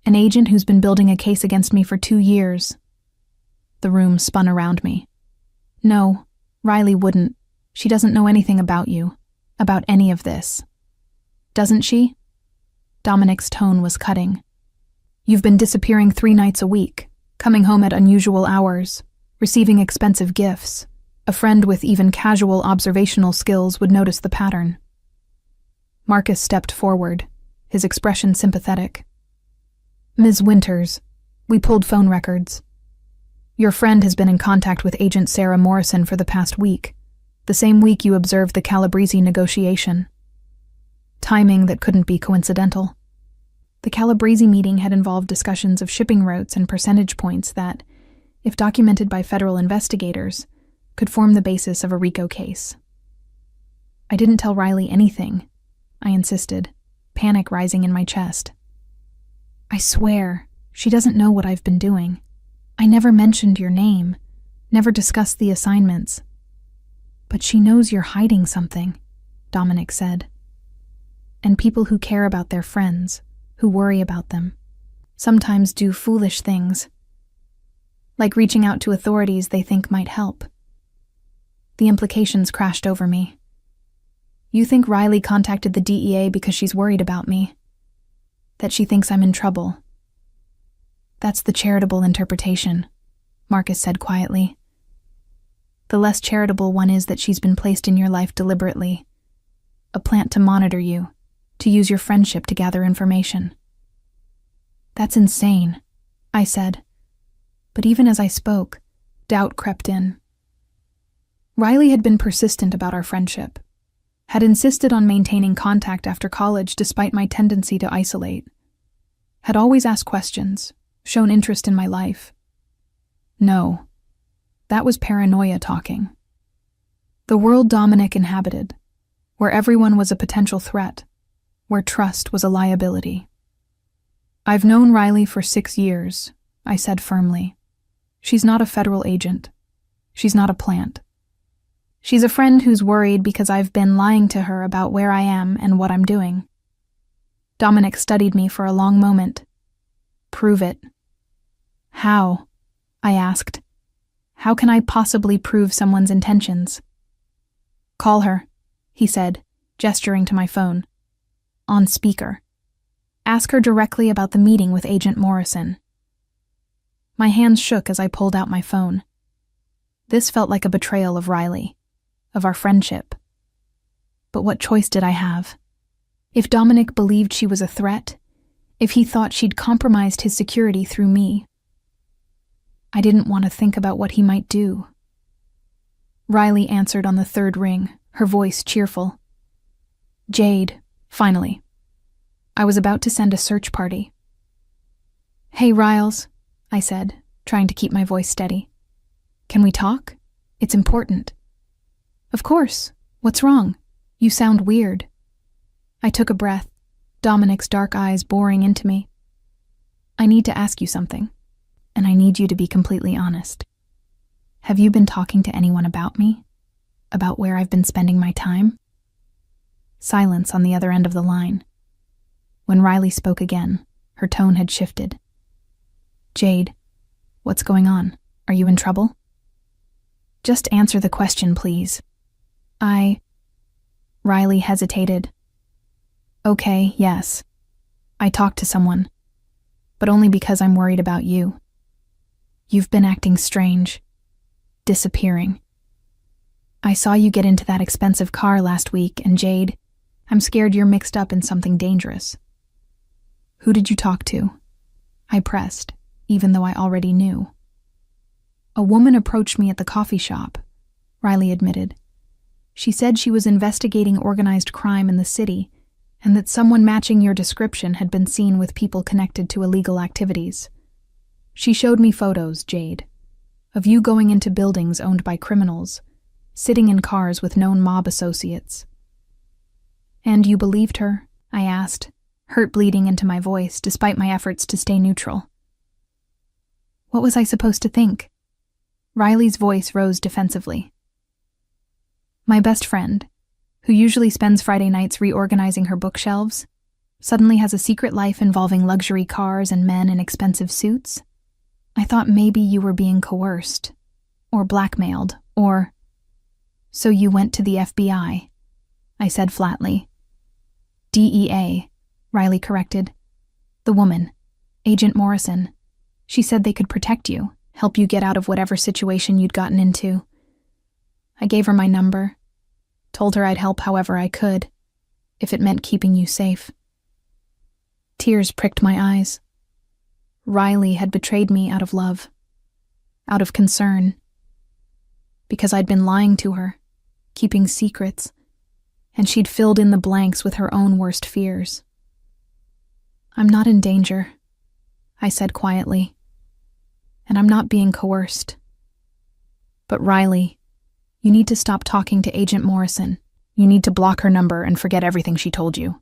an agent who's been building a case against me for 2 years. The room spun around me. "No, Riley wouldn't. She doesn't know anything about you, about any of this." "Doesn't she?" Dominic's tone was cutting. "You've been disappearing 3 nights a week, coming home at unusual hours, receiving expensive gifts. A friend with even casual observational skills would notice the pattern." Marcus stepped forward, his expression sympathetic. "Ms. Winters, we pulled phone records. Your friend has been in contact with Agent Sarah Morrison for the past week, the same week you observed the Calabrese negotiation. Timing that couldn't be coincidental. The Calabrese meeting had involved discussions of shipping routes and percentage points that, if documented by federal investigators, could form the basis of a RICO case. I didn't tell Riley anything," I insisted, panic rising in my chest. "I swear, she doesn't know what I've been doing. I never mentioned your name, never discussed the assignments." "But she knows you're hiding something," Dominic said. "And people who care about their friends, who worry about them, sometimes do foolish things, like reaching out to authorities they think might help." The implications crashed over me. "You think Riley contacted the DEA because she's worried about me? That she thinks I'm in trouble?" "That's the charitable interpretation," Marcus said quietly. "The less charitable one is that she's been placed in your life deliberately. A plant to monitor you, to use your friendship to gather information." "That's insane," I said. But even as I spoke, doubt crept in. Riley had been persistent about our friendship, had insisted on maintaining contact after college despite my tendency to isolate, had always asked questions, shown interest in my life. No, that was paranoia talking. The world Dominic inhabited, where everyone was a potential threat, where trust was a liability. "I've known Riley for 6 years," I said firmly. "She's not a federal agent. She's not a plant. She's a friend who's worried because I've been lying to her about where I am and what I'm doing." Dominic studied me for a long moment. "Prove it." "How?" I asked. "How can I possibly prove someone's intentions?" "Call her," he said, gesturing to my phone. "On speaker. Ask her directly about the meeting with Agent Morrison." My hands shook as I pulled out my phone. This felt like a betrayal of Riley, of our friendship. But what choice did I have? If Dominic believed she was a threat, if he thought she'd compromised his security through me, I didn't want to think about what he might do. Riley answered on the 3rd ring, her voice cheerful. "Jade, finally. I was about to send a search party." "Hey, Riles," I said, trying to keep my voice steady. "Can we talk?" It's important. Of course. What's wrong? You sound weird. I took a breath, Dominic's dark eyes boring into me. I need to ask you something, and I need you to be completely honest. Have you been talking to anyone about me? About where I've been spending my time? Silence on the other end of the line. When Riley spoke again, her tone had shifted. Jade, what's going on? Are you in trouble? Just answer the question, please. Riley hesitated. Okay, yes. I talked to someone, but only because I'm worried about you. You've been acting strange, disappearing. I saw you get into that expensive car last week, and Jade, I'm scared you're mixed up in something dangerous. Who did you talk to? I pressed, even though I already knew. A woman approached me at the coffee shop, Riley admitted. She said she was investigating organized crime in the city, and that someone matching your description had been seen with people connected to illegal activities. She showed me photos, Jade, of you going into buildings owned by criminals, sitting in cars with known mob associates. And you believed her? I asked, hurt bleeding into my voice despite my efforts to stay neutral. What was I supposed to think? Riley's voice rose defensively. My best friend, who usually spends Friday nights reorganizing her bookshelves, suddenly has a secret life involving luxury cars and men in expensive suits? I thought maybe you were being coerced, or blackmailed, or... So you went to the FBI, I said flatly. DEA, Riley corrected. The woman, Agent Morrison. She said they could protect you, help you get out of whatever situation you'd gotten into. I gave her my number, told her I'd help however I could, if it meant keeping you safe. Tears pricked my eyes. Riley had betrayed me out of love, out of concern, because I'd been lying to her, keeping secrets, and she'd filled in the blanks with her own worst fears. I'm not in danger, I said quietly, and I'm not being coerced. But Riley, you need to stop talking to Agent Morrison. You need to block her number and forget everything she told you.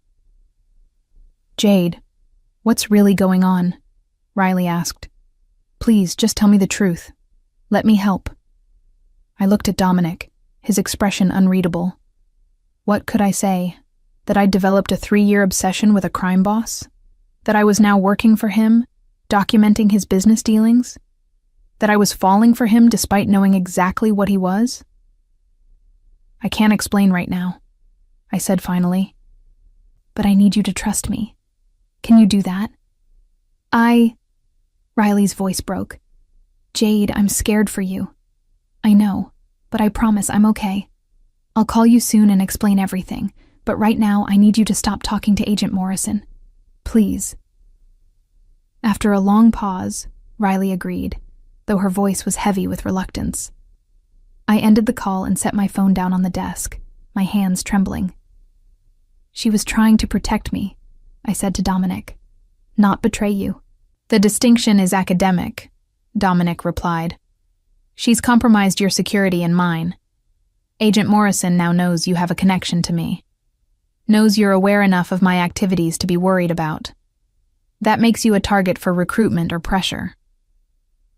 Jade, what's really going on? Riley asked. Please, just tell me the truth. Let me help. I looked at Dominic, his expression unreadable. What could I say? That I'd developed a 3-year obsession with a crime boss? That I was now working for him, documenting his business dealings? That I was falling for him despite knowing exactly what he was? I can't explain right now, I said finally. But I need you to trust me. Can you do that? Riley's voice broke. Jade, I'm scared for you. I know, but I promise I'm okay. I'll call you soon and explain everything, but right now I need you to stop talking to Agent Morrison. Please. After a long pause, Riley agreed, though her voice was heavy with reluctance. I ended the call and set my phone down on the desk, my hands trembling. She was trying to protect me, I said to Dominic, not betray you. The distinction is academic, Dominic replied. She's compromised your security and mine. Agent Morrison now knows you have a connection to me. Knows you're aware enough of my activities to be worried about. That makes you a target for recruitment or pressure.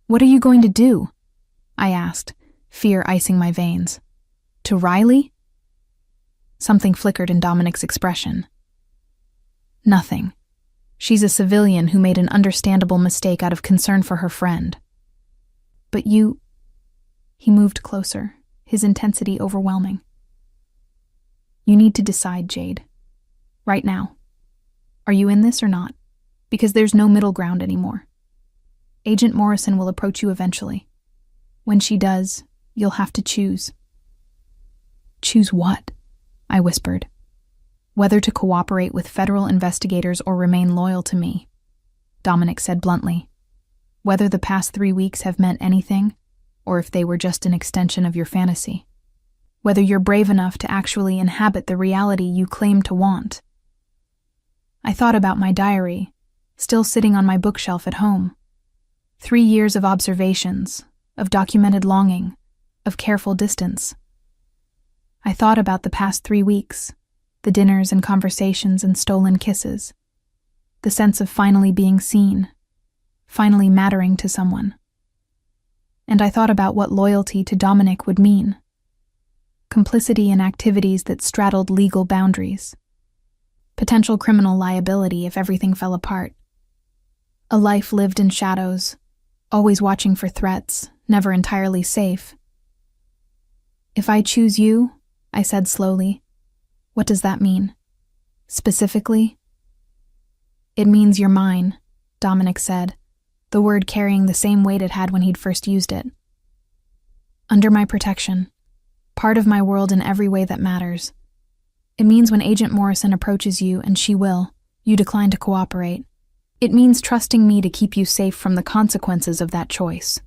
What are you going to do? I asked, fear icing my veins. To Riley? Something flickered in Dominic's expression. Nothing. She's a civilian who made an understandable mistake out of concern for her friend. But you... He moved closer, his intensity overwhelming. You need to decide, Jade. Right now. Are you in this or not? Because there's no middle ground anymore. Agent Morrison will approach you eventually. When she does, you'll have to choose. Choose what? I whispered. Whether to cooperate with federal investigators or remain loyal to me, Dominic said bluntly. Whether the past 3 weeks have meant anything, or if they were just an extension of your fantasy. Whether you're brave enough to actually inhabit the reality you claim to want. I thought about my diary, still sitting on my bookshelf at home. 3 years of observations, of documented longing, of careful distance. I thought about the past 3 weeks, the dinners and conversations and stolen kisses, the sense of finally being seen, finally mattering to someone. And I thought about what loyalty to Dominic would mean. Complicity in activities that straddled legal boundaries. Potential criminal liability if everything fell apart. A life lived in shadows, always watching for threats, never entirely safe. If I choose you, I said slowly, what does that mean? Specifically? It means you're mine, Dominic said, the word carrying the same weight it had when he'd first used it. Under my protection, part of my world in every way that matters. It means when Agent Morrison approaches you, and she will, you decline to cooperate. It means trusting me to keep you safe from the consequences of that choice.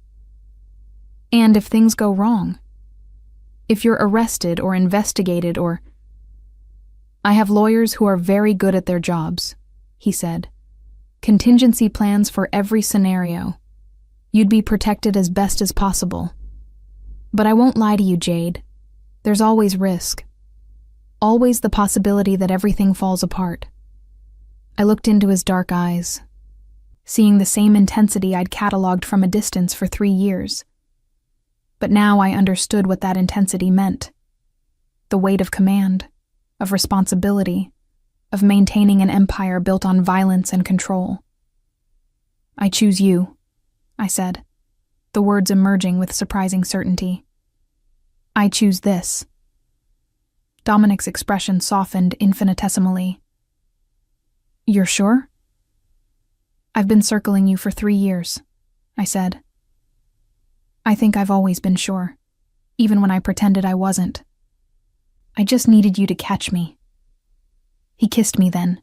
And if things go wrong, if you're arrested or investigated or... I have lawyers who are very good at their jobs, he said. Contingency plans for every scenario. You'd be protected as best as possible. But I won't lie to you, Jade. There's always risk. Always the possibility that everything falls apart. I looked into his dark eyes, seeing the same intensity I'd cataloged from a distance for 3 years. But now I understood what that intensity meant. The weight of command, of responsibility, of maintaining an empire built on violence and control. I choose you, I said, the words emerging with surprising certainty. I choose this. Dominic's expression softened infinitesimally. You're sure? I've been circling you for 3 years, I said. I think I've always been sure, even when I pretended I wasn't. I just needed you to catch me. He kissed me then,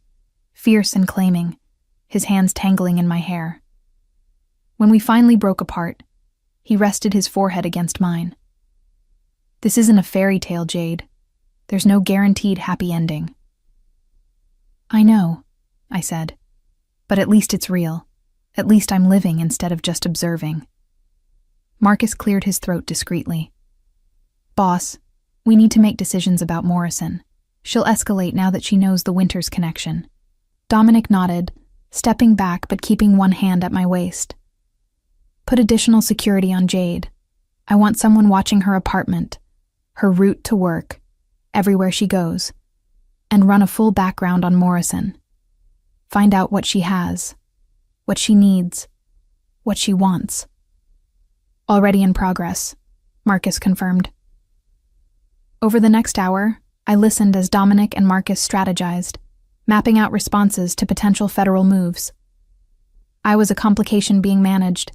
fierce and claiming, his hands tangling in my hair. When we finally broke apart, he rested his forehead against mine. This isn't a fairy tale, Jade. There's no guaranteed happy ending. I know, I said, but at least it's real. At least I'm living instead of just observing. Marcus cleared his throat discreetly. Boss, we need to make decisions about Morrison. She'll escalate now that she knows the Winters connection. Dominic nodded, stepping back but keeping one hand at my waist. Put additional security on Jade. I want someone watching her apartment, her route to work, everywhere she goes, and run a full background on Morrison. Find out what she has, what she needs, what she wants. Already in progress, Marcus confirmed. Over the next hour, I listened as Dominic and Marcus strategized, mapping out responses to potential federal moves. I was a complication being managed,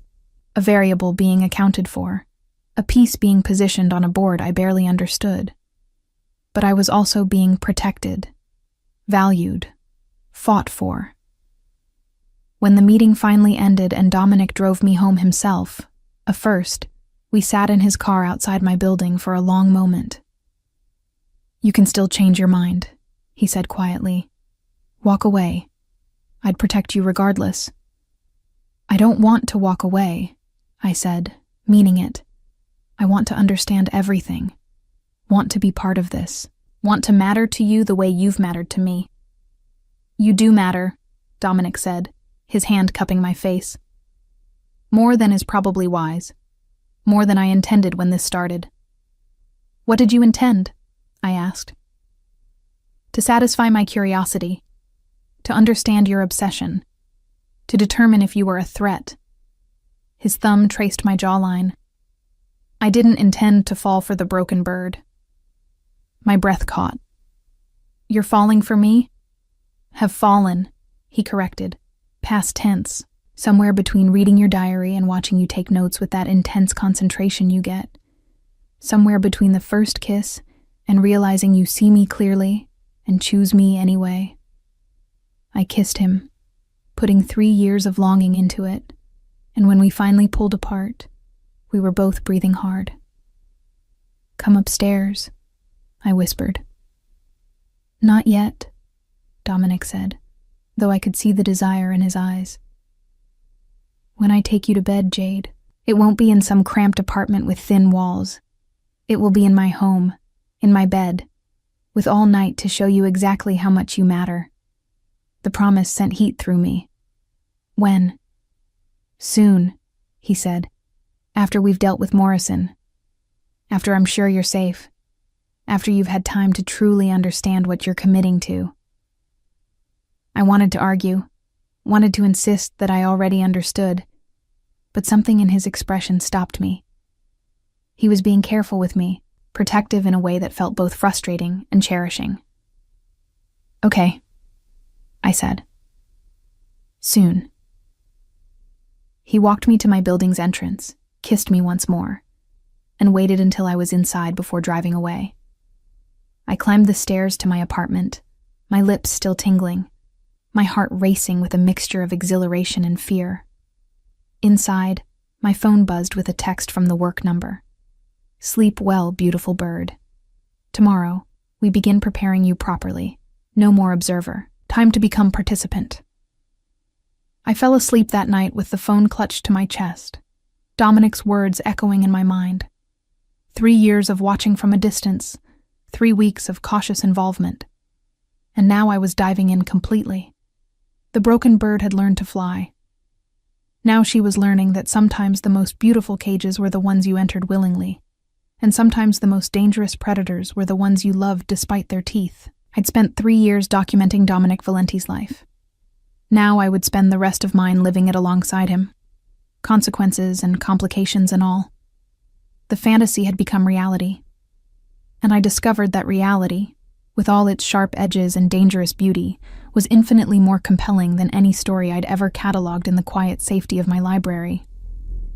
a variable being accounted for, a piece being positioned on a board I barely understood. But I was also being protected, valued, fought for. When the meeting finally ended and Dominic drove me home himself, a first, we sat in his car outside my building for a long moment. You can still change your mind, he said quietly. Walk away. I'd protect you regardless. I don't want to walk away, I said, meaning it. I want to understand everything. Want to be part of this. Want to matter to you the way you've mattered to me. You do matter, Dominic said, his hand cupping my face. More than is probably wise. More than I intended when this started. What did you intend? I asked. To satisfy my curiosity. To understand your obsession. To determine if you were a threat. His thumb traced my jawline. I didn't intend to fall for the broken bird. My breath caught. You're falling for me? Have fallen, he corrected. Past tense, somewhere between reading your diary and watching you take notes with that intense concentration you get. Somewhere between the first kiss and realizing you see me clearly and choose me anyway. I kissed him, putting 3 years of longing into it, and when we finally pulled apart, we were both breathing hard. Come upstairs, I whispered. Not yet, Dominic said, though I could see the desire in his eyes. When I take you to bed, Jade, it won't be in some cramped apartment with thin walls. It will be in my home, in my bed, with all night to show you exactly how much you matter. The promise sent heat through me. When? Soon, he said. After we've dealt with Morrison. After I'm sure you're safe. After you've had time to truly understand what you're committing to. I wanted to argue, wanted to insist that I already understood, but something in his expression stopped me. He was being careful with me, protective in a way that felt both frustrating and cherishing. Okay, I said. Soon. He walked me to my building's entrance, kissed me once more, and waited until I was inside before driving away. I climbed the stairs to my apartment, my lips still tingling, my heart racing with a mixture of exhilaration and fear. Inside, my phone buzzed with a text from the work number. Sleep well, beautiful bird. Tomorrow, we begin preparing you properly. No more observer. Time to become participant. I fell asleep that night with the phone clutched to my chest, Dominic's words echoing in my mind. 3 years of watching from a distance, 3 weeks of cautious involvement. And now I was diving in completely. The broken bird had learned to fly. Now she was learning that sometimes the most beautiful cages were the ones you entered willingly, and sometimes the most dangerous predators were the ones you loved despite their teeth. I'd spent 3 years documenting Dominic Valenti's life. Now I would spend the rest of mine living it alongside him. Consequences and complications and all. The fantasy had become reality. And I discovered that reality, with all its sharp edges and dangerous beauty, was infinitely more compelling than any story I'd ever cataloged in the quiet safety of my library.